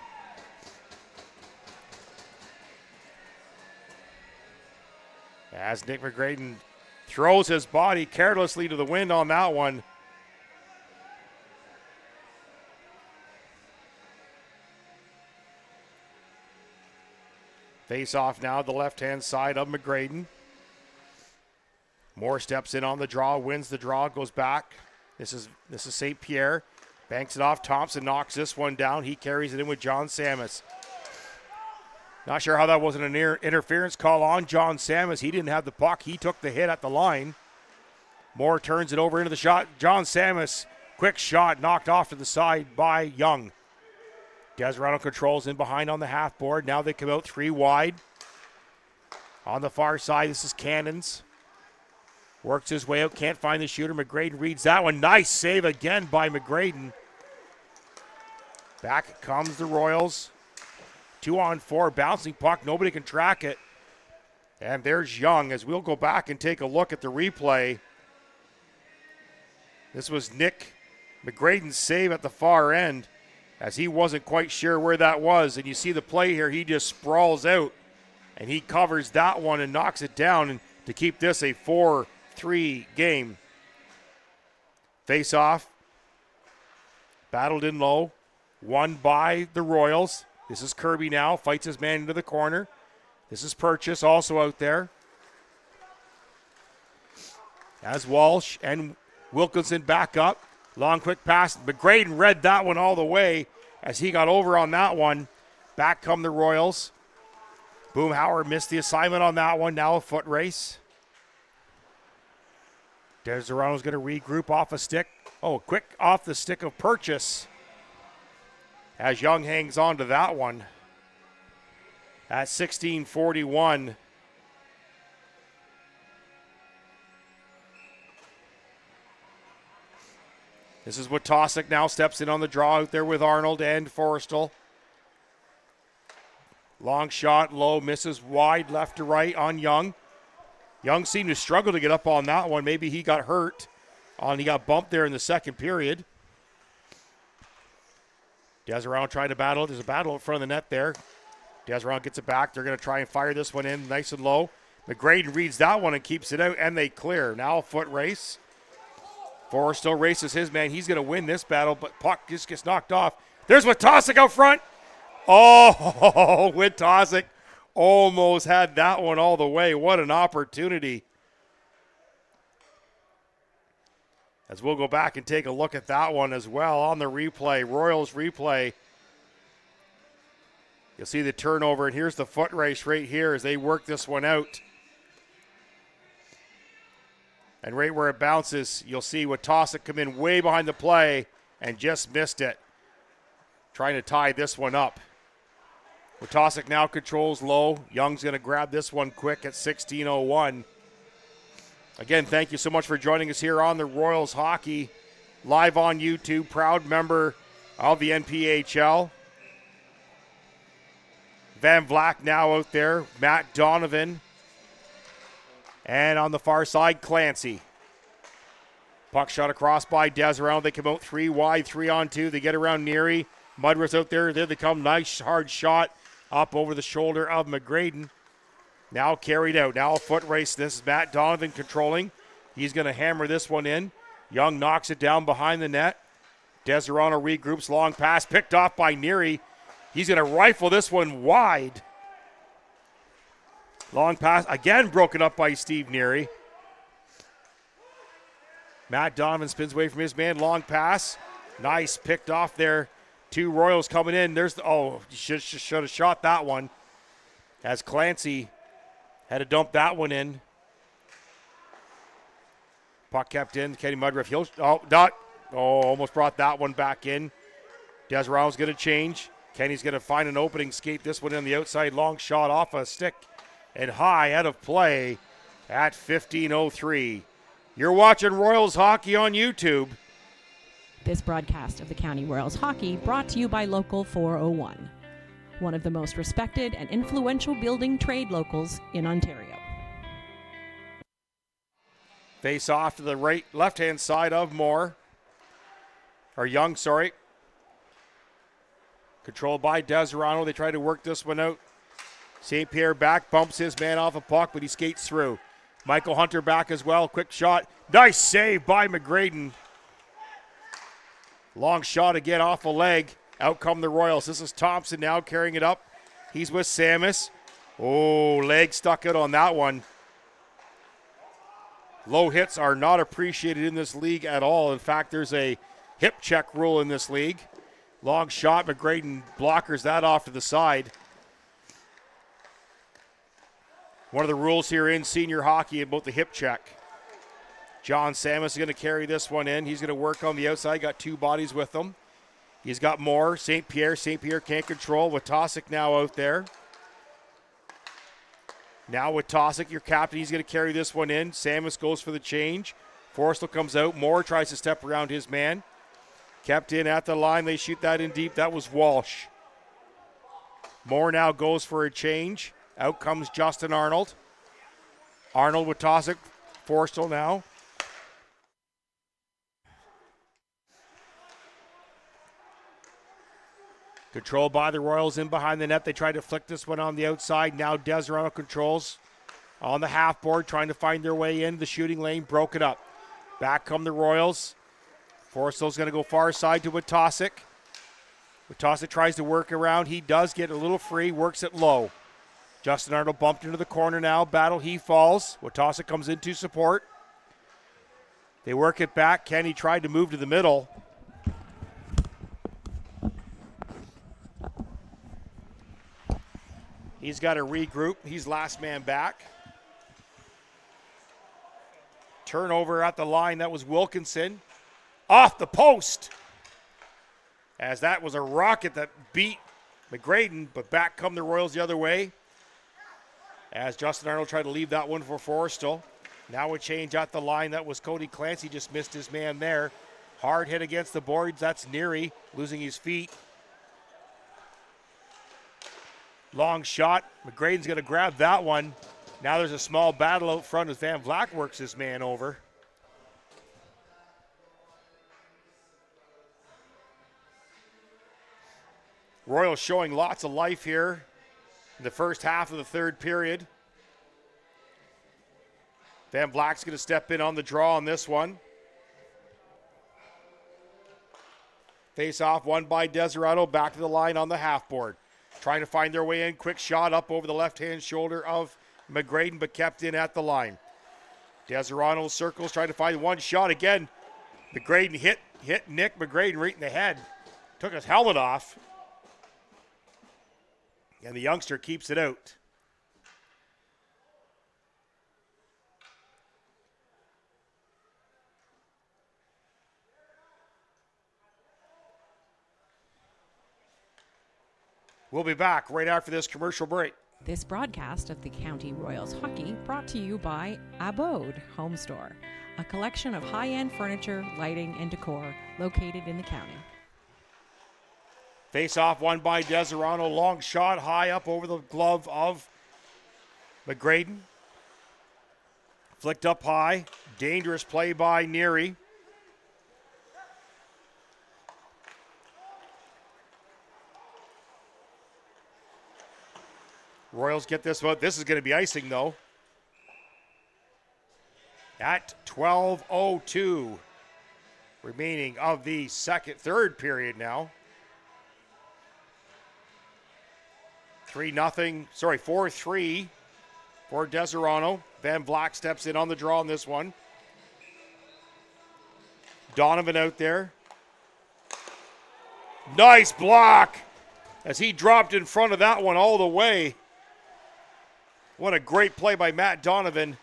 Speaker 1: As Nick McGraden throws his body carelessly to the wind on that one. Face off now, the left-hand side of McGraden. Moore steps in on the draw, wins the draw, goes back. This is St. Pierre. Banks it off. Thompson knocks this one down. He carries it in with John Samus. Not sure how that wasn't an interference call on John Samus. He didn't have the puck. He took the hit at the line. Moore turns it over into the shot. John Samus, quick shot, knocked off to the side by Young. Deseronto controls in behind on the half board. Now they come out 3 wide. On the far side, this is Cannons. Works his way out, can't find the shooter. McGraden reads that one. Nice save again by McGraden. Back comes the Royals. 2-on-4, bouncing puck. Nobody can track it. And there's Young as we'll go back and take a look at the replay. This was Nick McGraden's save at the far end, as he wasn't quite sure where that was. And you see the play here, he just sprawls out, and he covers that one and knocks it down and to keep this a 4-3 game. Face off, battled in low, won by the Royals. This is Kirby now, fights his man into the corner. This is Purchase also out there. As Walsh and Wilkinson back up. Long quick pass. McGraden read that one all the way as he got over on that one. Back come the Royals. Boomhauer missed the assignment on that one. Now a foot race. Deseronto's going to regroup off a stick. Oh, quick off the stick of Purchase. As Young hangs on to that one. At 16:41. This is what Tosick now steps in on the draw out there with Arnold and Forrestal. Long shot, low, misses wide left to right on Young. Young seemed to struggle to get up on that one. Maybe he got hurt. He got bumped there in the second period. Deseronto trying to battle. There's a battle in front of the net there. Deseronto gets it back. They're going to try and fire this one in nice and low. McGraden reads that one and keeps it out, and they clear. Now a foot race. Forrest still races his man. He's going to win this battle, but puck just gets knocked off. There's Witosic out front. Oh, Witosic almost had that one all the way. What an opportunity. As we'll go back and take a look at that one as well on the replay, Royals replay. You'll see the turnover, and here's the foot race right here as they work this one out. And right where it bounces, you'll see Witosic come in way behind the play and just missed it. Trying to tie this one up. Witosic now controls low. Young's going to grab this one quick at 16:01. Again, thank you so much for joining us here on the Royals Hockey, live on YouTube, proud member of the NPHL. Van Vlack now out there, Matt Donovan. And on the far side, Clancy. Puck shot across by Deseronto. They come out 3 wide, 3-on-2. They get around Neary. Mudworth's out there. There they come. Nice hard shot up over the shoulder of McGraden. Now carried out. Now a foot race. This is Matt Donovan controlling. He's going to hammer this one in. Young knocks it down behind the net. Deseronto regroups. Long pass picked off by Neary. He's going to rifle this one wide. Long pass. Again broken up by Steve Neary. Matt Donovan spins away from his man. Long pass. Nice. Picked off there. 2 Royals coming in. There's the, should have shot that one. As Clancy had to dump that one in. Puck kept in. Kenny Mudriff. Almost brought that one back in. Deseronto's going to change. Kenny's going to find an opening, skate this one on the outside. Long shot off a stick and high out of play at 15:03. You're watching Royals Hockey on YouTube.
Speaker 2: This broadcast of the County Royals Hockey brought to you by Local 401, one of the most respected and influential building trade locals in Ontario.
Speaker 1: Face off to the left-hand side of Young. Controlled by Deseronto. They try to work this one out. St. Pierre back, bumps his man off a puck, but he skates through. Michael Hunter back as well. Quick shot. Nice save by McGraden. Long shot again off a leg. Out come the Royals. This is Thompson now carrying it up. He's with Samus. Oh, leg stuck out on that one. Low hits are not appreciated in this league at all. In fact, there's a hip check rule in this league. Long shot. McGraden blockers that off to the side. One of the rules here in senior hockey about the hip check. John Samus is going to carry this one in. He's going to work on the outside. Got 2 bodies with him. He's got more. St. Pierre can't control. Witosic now out there. Now Witosic, your captain, he's going to carry this one in. Samus goes for the change. Forrestal comes out. Moore tries to step around his man. Kept in at the line. They shoot that in deep. That was Walsh. Moore now goes for a change. Out comes Justin Arnold. Arnold, Witosic, Forrestal now. Controlled by the Royals in behind the net. They try to flick this one on the outside. Now Deseronto controls on the half board, trying to find their way in the shooting lane. Broke it up. Back come the Royals. Forrestal's going to go far side to Witosic. Witosic tries to work around. He does get a little free, works it low. Justin Arnold bumped into the corner now. Battle, he falls. Witosic comes in to support. They work it back. Kenny tried to move to the middle. He's got to regroup. He's last man back. Turnover at the line. That was Wilkinson. Off the post. As that was a rocket that beat McGraden, but back come the Royals the other way. As Justin Arnold tried to leave that one for Forrestal. Now a change at the line. That was Cody Clancy. Just missed his man there. Hard hit against the boards. That's Neary losing his feet. Long shot. McGraden's going to grab that one. Now there's a small battle out front as Van Vlack works his man over. Royals showing lots of life here in the first half of the third period. Van Vlack's going to step in on the draw on this one. Face off won by Deseronto, back to the line on the half board. Trying to find their way in, quick shot up over the left-hand shoulder of McGraden, but kept in at the line. Deseronto circles, trying to find one shot again. McGraden hit Nick McGraden right in the head. Took his helmet off. And the youngster keeps it out. We'll be back right after this commercial break.
Speaker 2: This broadcast of the County Royals hockey brought to you by Abode Home Store, a collection of high-end furniture, lighting, and decor located in the county.
Speaker 1: Face off won by Deseronto. Long shot high up over the glove of McGraden. Flicked up high. Dangerous play by Neary. Royals get this one. This is going to be icing, though. At 12:02 remaining of the third period now. 4-3 for Deseronto. Van Vlack steps in on the draw on this one. Donovan out there. Nice block as he dropped in front of that one all the way. What a great play by Matt Donovan.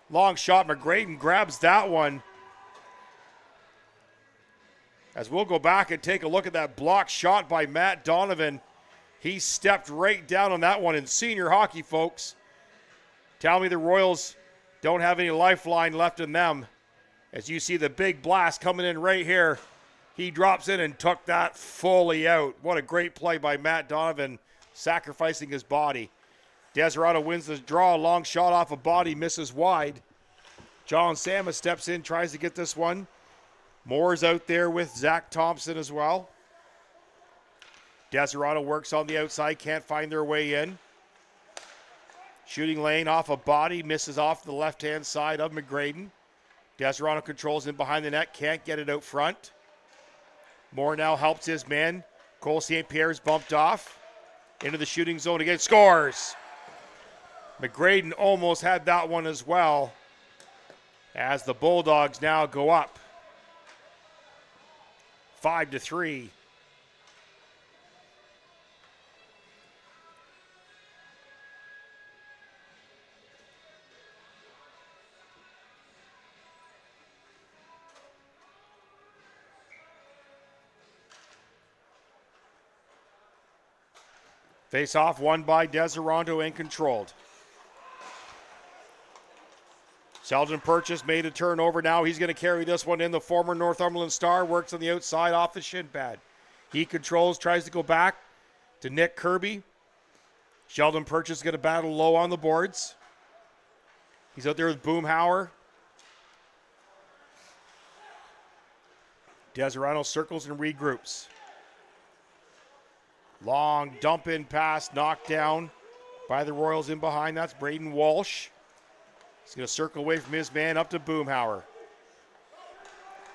Speaker 1: Long shot. McGraden grabs that one. As we'll go back and take a look at that block shot by Matt Donovan. He stepped right down on that one in senior hockey, folks. Tell me the Royals don't have any lifeline left in them. As you see the big blast coming in right here. He drops in and took that fully out. What a great play by Matt Donovan, sacrificing his body. Deseronto wins the draw. Long shot off a body, misses wide. John Samus steps in, tries to get this one. Moore's out there with Zach Thompson as well. Deseronto works on the outside, can't find their way in. Shooting lane off a body, misses off the left-hand side of McGraden. Deseronto controls in behind the net, can't get it out front. Moore now helps his man. Cole St. Pierre's bumped off. Into the shooting zone again, scores! McGraden almost had that one as well. As the Bulldogs now go up 5-3. Face off won by Deseronto and controlled. Sheldon Purchase made a turnover now. He's going to carry this one in. The former Northumberland star works on the outside off the shin pad. He controls, tries to go back to Nick Kirby. Sheldon Purchase is going to battle low on the boards. He's out there with Boomhauer. Deseronto circles and regroups. Long dump in pass, knocked down by the Royals in behind. That's Braden Walsh. He's going to circle away from his man up to Boomhauer.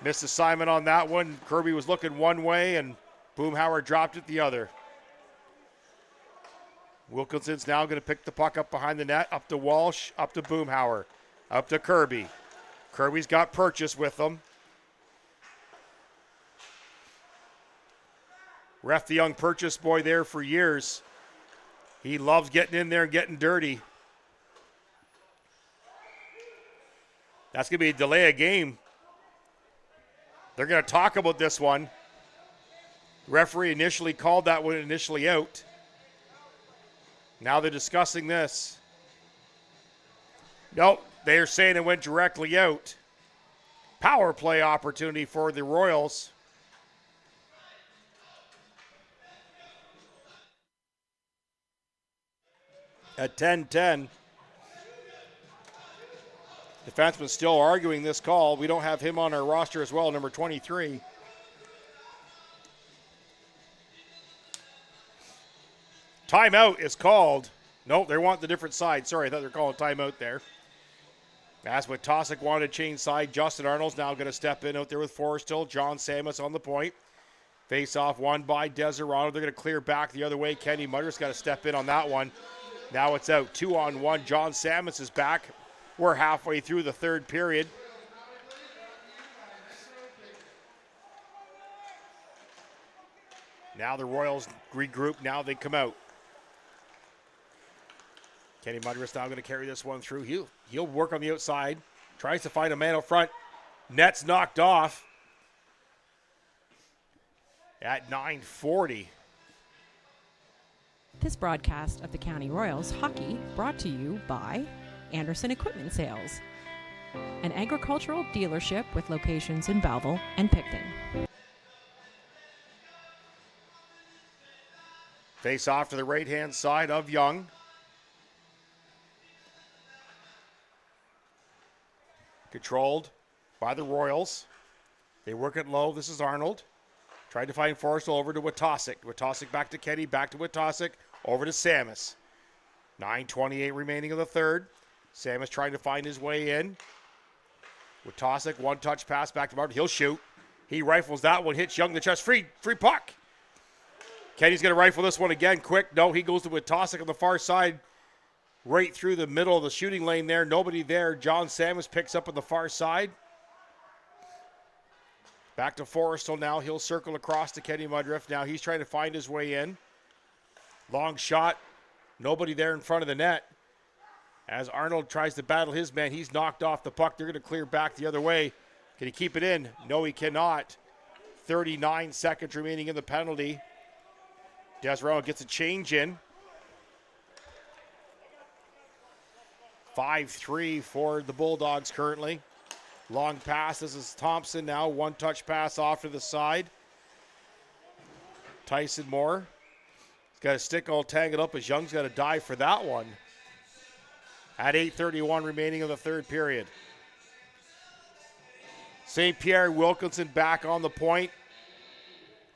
Speaker 1: Missed assignment on that one. Kirby was looking one way and Boomhauer dropped it the other. Wilkinson's now going to pick the puck up behind the net, up to Walsh, up to Boomhauer, up to Kirby. Kirby's got Purchase with him. Ref the young Purchase boy there for years. He loves getting in there and getting dirty. That's going to be a delay of game. They're going to talk about this one. The referee initially called that one initially out. Now they're discussing this. Nope, they're saying it went directly out. Power play opportunity for the Royals. At 10-10. Defenseman still arguing this call. We don't have him on our roster as well, number 23. Timeout is called. Nope, they want the different side. Sorry, I thought they were calling timeout there. As with Tosick wanted to change side, Justin Arnold's now going to step in out there with Forrestal. John Samus on the point. Face-off won by Deseronto. They're going to clear back the other way. Kenny Mudder's got to step in on that one. Now it's out 2-on-1. John Samus is back. We're halfway through the third period. Now the Royals regroup. Now they come out. Kenny Mudder's now going to carry this one through. He'll work on the outside. Tries to find a man up front. Net's knocked off. At 9:40.
Speaker 2: This broadcast of the County Royals hockey brought to you by Anderson Equipment Sales, an agricultural dealership with locations in Belleville and Picton.
Speaker 1: Face off to the right-hand side of Young. Controlled by the Royals. They work it low. This is Arnold. Tried to find Forrestal over to Witosick. Witosick back to Kenny, back to Witosick, over to Samus. 9:28 remaining of the third. Samus trying to find his way in. Witosick, one-touch pass back to Martin. He'll shoot. He rifles that one, hits Young in the chest. Free puck. Kenny's going to rifle this one again, quick. No, he goes to Witosick on the far side, right through the middle of the shooting lane there. Nobody there. John Samus picks up on the far side. Back to Forrestal now. He'll circle across to Kenny Mudriff. Now he's trying to find his way in. Long shot. Nobody there in front of the net. As Arnold tries to battle his man, he's knocked off the puck. They're going to clear back the other way. Can he keep it in? No, he cannot. 39 seconds remaining in the penalty. Deseronto gets a change in. 5-3 for the Bulldogs currently. Long pass. This is Thompson now. One-touch pass off to the side. Tyson Moore. He's got a stick all tangled up as Young's got to dive for that one. At 8:31 remaining of the third period. St. Pierre Wilkinson back on the point.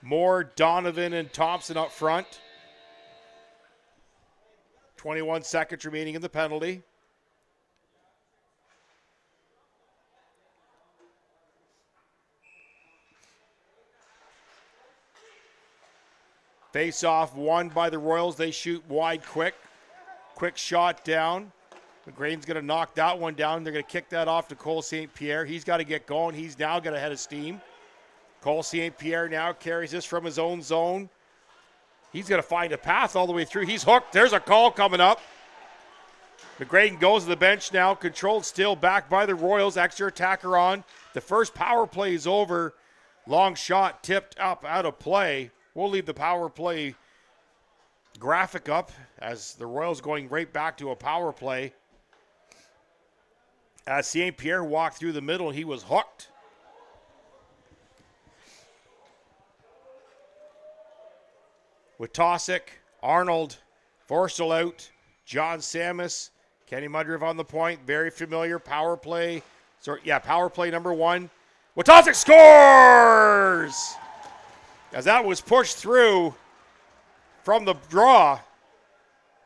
Speaker 1: Moore, Donovan, and Thompson up front. 21 seconds remaining in the penalty. Face-off won by the Royals. They shoot wide quick. Quick shot down. McGraden's going to knock that one down. They're going to kick that off to Cole St. Pierre. He's got to get going. He's now got a head of steam. Cole St. Pierre now carries this from his own zone. He's going to find a path all the way through. He's hooked. There's a call coming up. McGraden goes to the bench now. Controlled still back by the Royals. Extra attacker on. The first power play is over. Long shot tipped up out of play. We'll leave the power play graphic up as the Royals going right back to a power play. As St. Pierre walked through the middle, he was hooked. With Tosick, Arnold, Forrestal out, John Samus, Kenny Mudriff on the point. Very familiar power play. Power play number one. Witosick scores! As that was pushed through from the draw.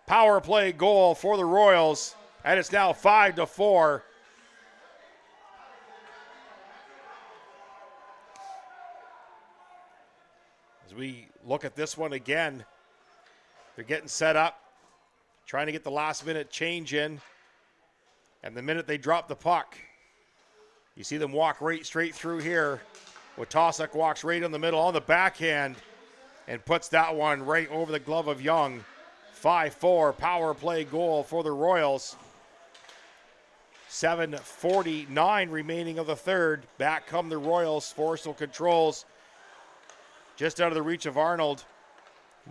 Speaker 1: Power play goal for the Royals. And it's now 5-4. As we look at this one again, they're getting set up, trying to get the last minute change in. And the minute they drop the puck, you see them walk right straight through here. Witosick walks right in the middle on the backhand and puts that one right over the glove of Young. 5-4 power play goal for the Royals. 7:49 remaining of the third. Back come the Royals. Forrestal controls. Just out of the reach of Arnold.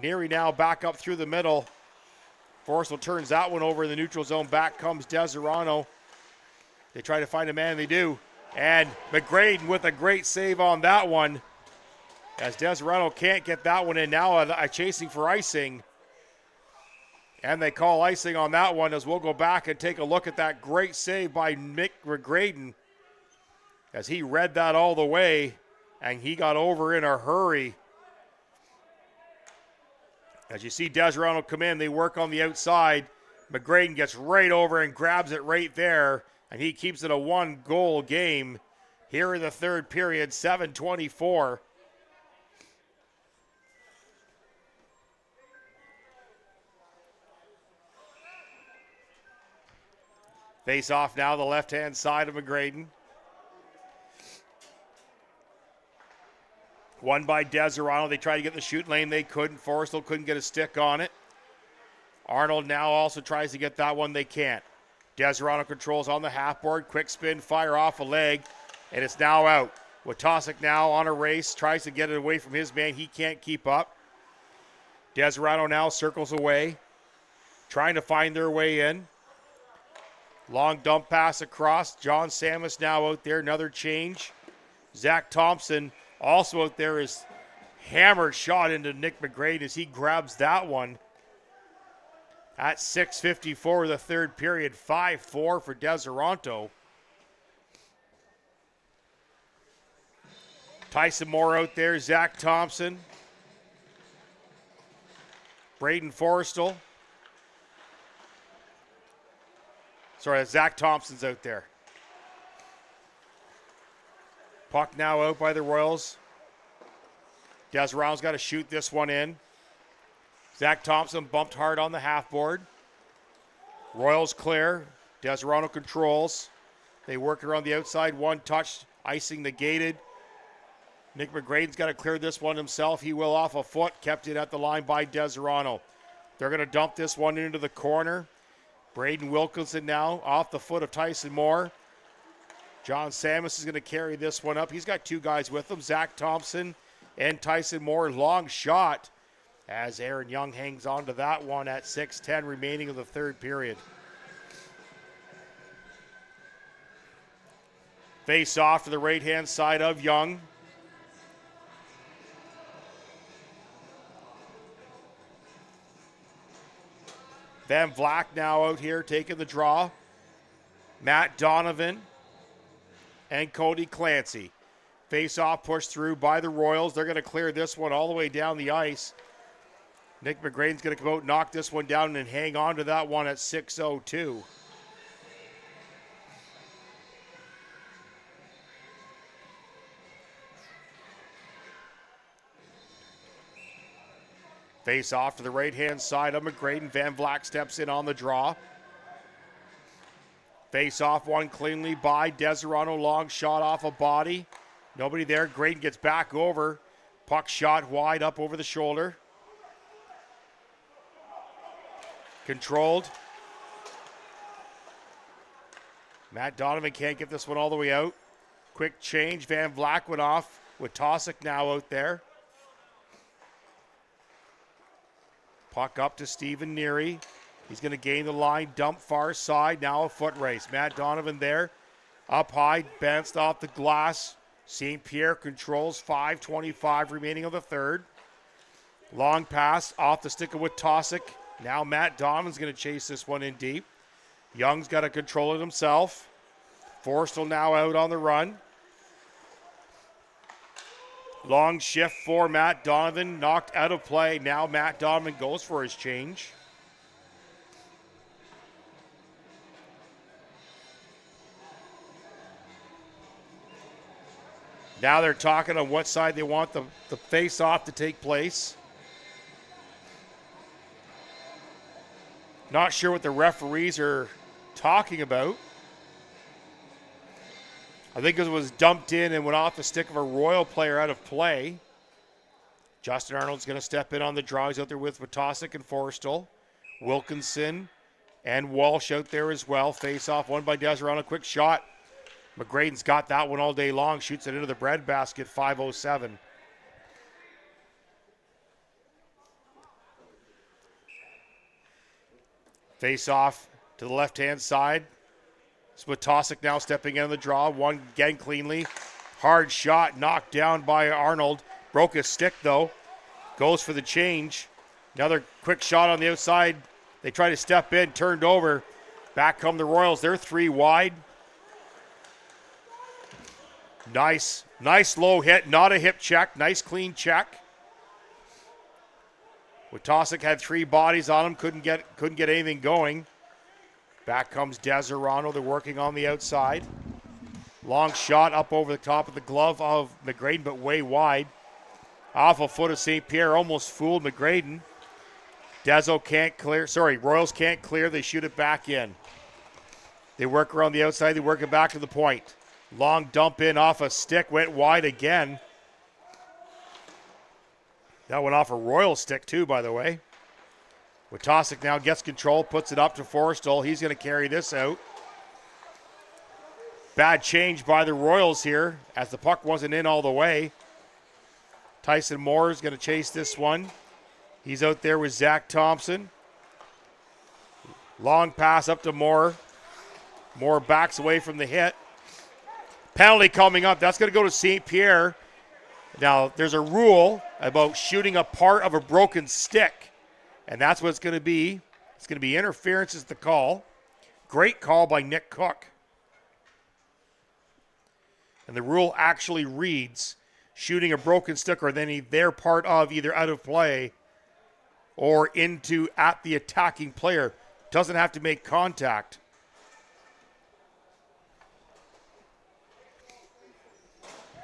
Speaker 1: Neary now back up through the middle. Forrestal turns that one over in the neutral zone. Back comes Deseronto. They try to find a man, they do. And McGraden with a great save on that one. As Deseronto can't get that one in. Now a chasing for icing. And they call icing on that one, as we'll go back and take a look at that great save by Nick McGraden, as he read that all the way, and he got over in a hurry. As you see Deseronto come in, they work on the outside. McGraden gets right over and grabs it right there, and he keeps it a 1-goal game here in the third period, 7:24. Face off now, the left-hand side of McGraden. Won by Deseronto. They tried to get the shoot lane. They couldn't. Forrestal couldn't get a stick on it. Arnold now also tries to get that one. They can't. Deseronto controls on the half board. Quick spin, fire off a leg, and it's now out. Watosic now on a race. Tries to get it away from his man. He can't keep up. Deseronto now circles away, trying to find their way in. Long dump pass across. John Samus now out there. Another change. Zach Thompson also out there is hammered shot into Nick McGraden as he grabs that one. At 6:54 of the third period, 5-4 for Deseronto. Tyson Moore out there. Zach Thompson. Braden Forrestal. Sorry, Zach Thompson's out there. Puck now out by the Royals. Deseronto's got to shoot this one in. Zach Thompson bumped hard on the half board. Royals clear. Deseronto controls. They work around the outside. One touch, icing negated. Nick McGraden's got to clear this one himself. He will off a foot. Kept it at the line by Deseronto. They're going to dump this one into the corner. Braden Wilkinson now off the foot of Tyson Moore. John Samus is going to carry this one up. He's got two guys with him, Zach Thompson and Tyson Moore. Long shot as Aaron Young hangs on to that one at 6:10 remaining of the third period. Face off to the right-hand side of Young. Van Vlack now out here taking the draw. Matt Donovan and Cody Clancy. Face-off pushed through by the Royals. They're going to clear this one all the way down the ice. Nick McGraden's going to come out, knock this one down, and hang on to that one at 6:02. Face off to the right-hand side of McGraden. Van Vlack steps in on the draw. Face off one cleanly by Deseronto. Long shot off a body. Nobody there. Graydon gets back over. Puck shot wide up over the shoulder. Controlled. Matt Donovan can't get this one all the way out. Quick change. Van Vlack went off with Tosic now out there. Puck up to Stephen Neary. He's going to gain the line, dump far side. Now a foot race. Matt Donovan there. Up high, bounced off the glass. St. Pierre controls. 5:25 remaining of the third. Long pass off the stick of Watosic. Now Matt Donovan's going to chase this one in deep. Young's got to control it himself. Forrestal now out on the run. Long shift for Matt Donovan, knocked out of play. Now Matt Donovan goes for his change. Now they're talking on what side they want the face-off to take place. Not sure what the referees are talking about. I think it was dumped in and went off the stick of a Royal player out of play. Justin Arnold's going to step in on the draw. He's out there with Watosic and Forrestal. Wilkinson and Walsh out there as well. Face off, one by Deseronto. Quick shot. McGraden's got that one all day long. Shoots it into the breadbasket, 5:07. Face off to the left-hand side. Watosic now stepping in on the draw. One again cleanly. Hard shot knocked down by Arnold. Broke his stick though. Goes for the change. Another quick shot on the outside They try to step in, turned over. Back come the Royals. They're 3 wide. Nice low hit, not a hip check. Nice clean check. Witosic had 3 bodies on him, couldn't get anything going. Back comes Deseronto. They're working on the outside. Long shot up over the top of the glove of McGraden, but way wide. Off a foot of St. Pierre, almost fooled McGraden. Royals can't clear. They shoot it back in. They work around the outside. They work it back to the point. Long dump in off a stick, went wide again. That went off a Royal stick too, by the way. Witosic now gets control, puts it up to Forrestal. He's going to carry this out. Bad change by the Royals here as the puck wasn't in all the way. Tyson Moore is going to chase this one. He's out there with Zach Thompson. Long pass up to Moore. Moore backs away from the hit. Penalty coming up. That's going to go to St. Pierre. Now, there's a rule about shooting a part of a broken stick, and that's what it's going to be. It's going to be interference is the call. Great call by Nick Cook. And the rule actually reads, shooting a broken stick or then they're part of either out of play or into at the attacking player. Doesn't have to make contact.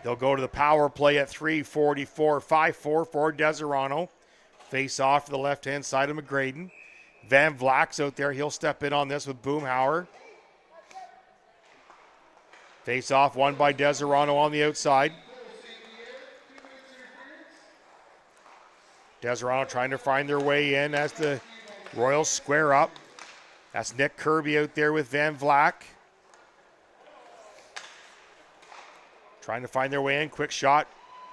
Speaker 1: They'll go to the power play at 3:44, 5-4 for Deseronto. Face off to the left-hand side of McGraden. Van Vlak's out there. He'll step in on this with Boomhauer. Face off won by Deseronto on the outside. Deseronto trying to find their way in as the Royals square up. That's Nick Kirby out there with Van Vlak. Trying to find their way in. Quick shot.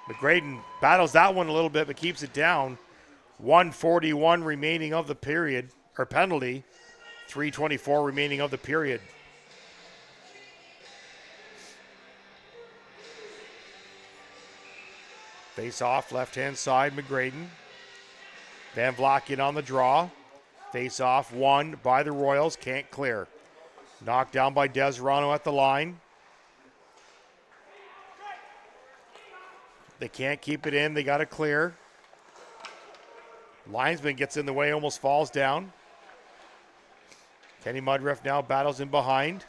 Speaker 1: McGraden battles that one a little bit but keeps it down. 1:41 remaining of the period, or penalty. 3:24 remaining of the period. Face off, left-hand side, McGraden. Van Vlak in on the draw. Face off, won by the Royals, can't clear. Knocked down by Deseronto at the line. They can't keep it in, they got to clear. Linesman gets in the way, almost falls down. Kenny Mudriff now battles in behind.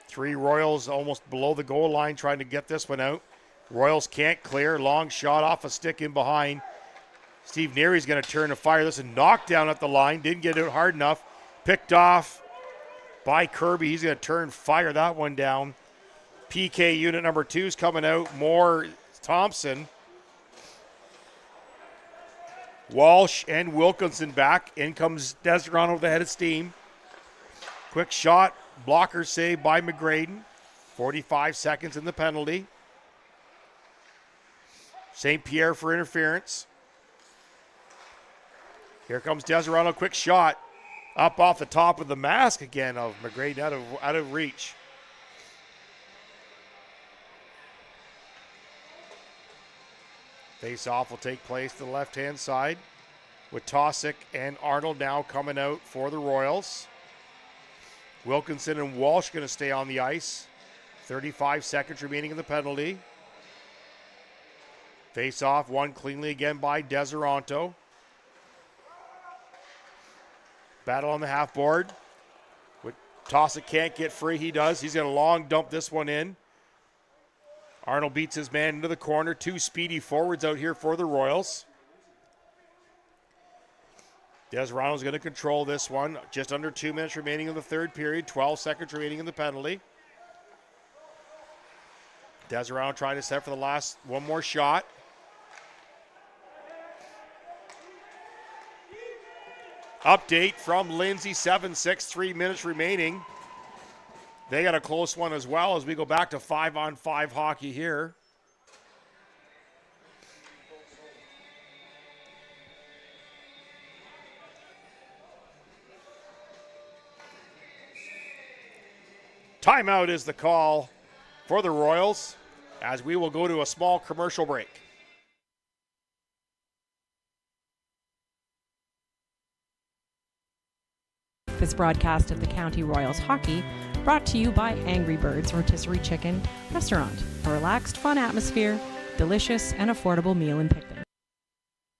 Speaker 1: 3 Royals almost below the goal line trying to get this one out. Royals can't clear. Long shot off a stick in behind. Steve Neary's going to turn and fire this and knock down at the line. Didn't get it hard enough. Picked off by Kirby. He's going to turn and fire that one down. PK unit number 2 is coming out. Moore, Thompson. Walsh and Wilkinson back. In comes Deseronto with the head of steam. Quick shot. Blocker save by McGraden. 45 seconds in the penalty. St. Pierre for interference. Here comes Deseronto. Quick shot. Up off the top of the mask again of McGraden out of reach. Face-off will take place to the left-hand side with Tosick and Arnold now coming out for the Royals. Wilkinson and Walsh going to stay on the ice. 35 seconds remaining in the penalty. Face-off won cleanly again by Deseronto. Battle on the half board. Tosick can't get free. He does. He's going to long dump this one in. Arnold beats his man into the corner. 2 speedy forwards out here for the Royals. Deseronto's going to control this one. Just under 2 minutes remaining in the third period. 12 seconds remaining in the penalty. Deseronto trying to set for the last one more shot. Update from Lindsay, 7-6, 3 minutes remaining. They got a close one as well as we go back to 5-on-5 hockey here. Timeout is the call for the Royals as we will go to a small commercial break.
Speaker 2: This broadcast of the County Royals Hockey brought to you by Angry Birds Rotisserie Chicken Restaurant. A relaxed, fun atmosphere, delicious and affordable meal in Picton.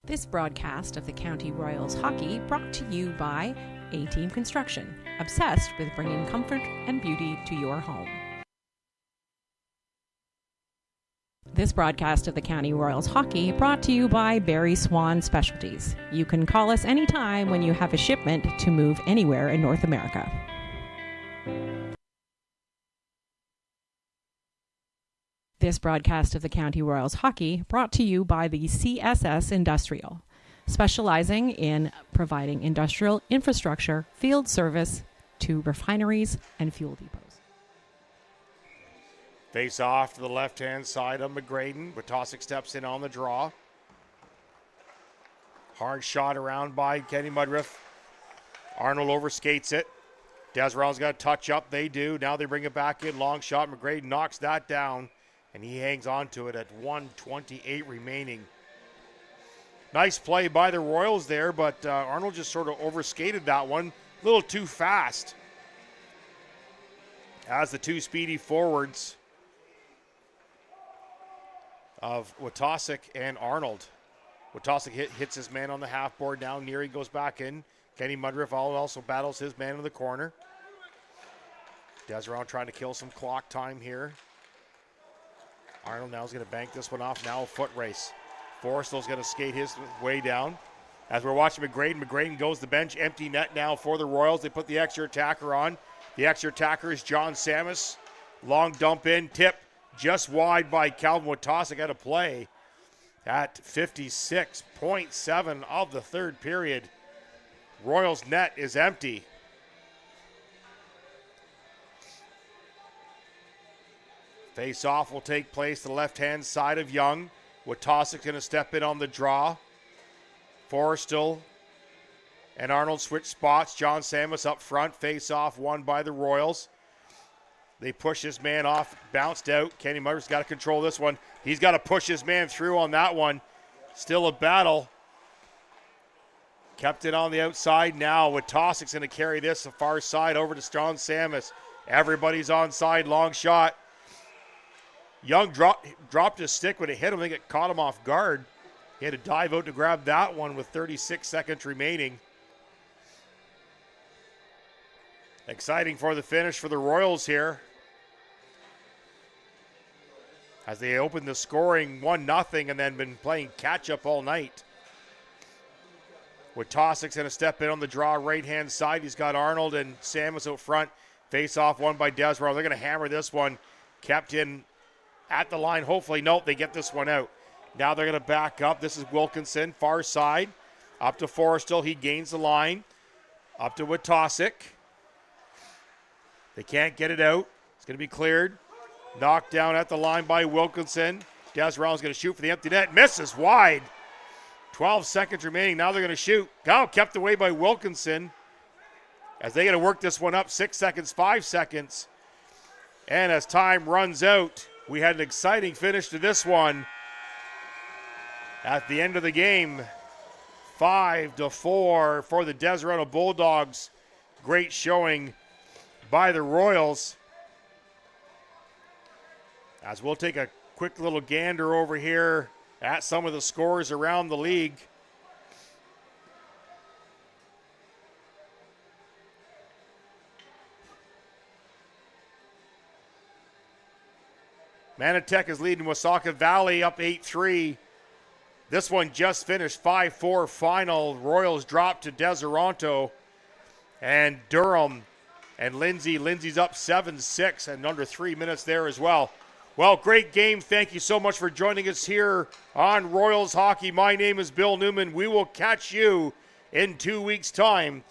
Speaker 2: This broadcast of the County Royals Hockey brought to you by A-Team Construction, obsessed with bringing comfort and beauty to your home. This broadcast of the County Royals Hockey brought to you by Barry Swan Specialties. You can call us anytime when you have a shipment to move anywhere in North America. This broadcast of the County Royals Hockey brought to you by the CSS Industrial, specializing in providing industrial infrastructure, field service to refineries and fuel depots.
Speaker 1: Face off to the left-hand side of McGraden. Witosick steps in on the draw. Hard shot around by Kenny Mudriff. Arnold overskates it. Deseronto's got a touch up. They do. Now they bring it back in. Long shot. McGraden knocks that down, and he hangs on to it at 1:28 remaining. Nice play by the Royals there, but Arnold just sort of overskated that one. A little too fast. As the two speedy forwards of Witosick and Arnold. Witosick hits his man on the half board now. Neary goes back in. Kenny Mudriff also battles his man in the corner. Deseronto trying to kill some clock time here. Arnold now is going to bank this one off. Now a foot race. Forrestal's going to skate his way down. As we're watching McGraden goes to the bench. Empty net now for the Royals. They put the extra attacker on. The extra attacker is John Samus. Long dump in. Tip just wide by Calvin Witosick out of play at 56.7 of the third period. Royals net is empty. Face-off will take place to the left-hand side of Young. Witosick's going to step in on the draw. Forrestal and Arnold switch spots. John Samus up front. Face-off won by the Royals. They push his man off, bounced out. Kenny Mudriff's got to control this one. He's got to push his man through on that one. Still a battle. Kept it on the outside now. Witosick's going to carry this the far side over to John Samus. Everybody's onside, long shot. Young dropped his stick when it hit him. I think it caught him off guard. He had to dive out to grab that one with 36 seconds remaining. Exciting for the finish for the Royals here, as they opened the scoring 1-0 and then been playing catch-up all night. Witosick's going to step in on the draw right-hand side. He's got Arnold and Samus out front. Face-off won by Deseronto. They're going to hammer this one. Kept in at the line. Hopefully, nope, they get this one out. Now they're going to back up. This is Wilkinson, far side. Up to Forrestal. He gains the line. Up to Witosick. They can't get it out. It's going to be cleared. Knocked down at the line by Wilkinson. Deseronto's going to shoot for the empty net. Misses wide. 12 seconds remaining. Now they're going to shoot. Now kept away by Wilkinson, as they got to work this one up. 6 seconds, 5 seconds. And as time runs out, we had an exciting finish to this one. At the end of the game, 5-4 for the Deseronto Bulldogs. Great showing by the Royals. As we'll take a quick little gander over here at some of the scores around the league. Manatech is leading Wasaga Valley up 8-3. This one just finished 5-4 final. Royals dropped to Deseronto. And Durham and Lindsay's up 7-6 and under 3 minutes there as well. Well, great game. Thank you so much for joining us here on Royals Hockey. My name is Bill Newman. We will catch you in 2 weeks' time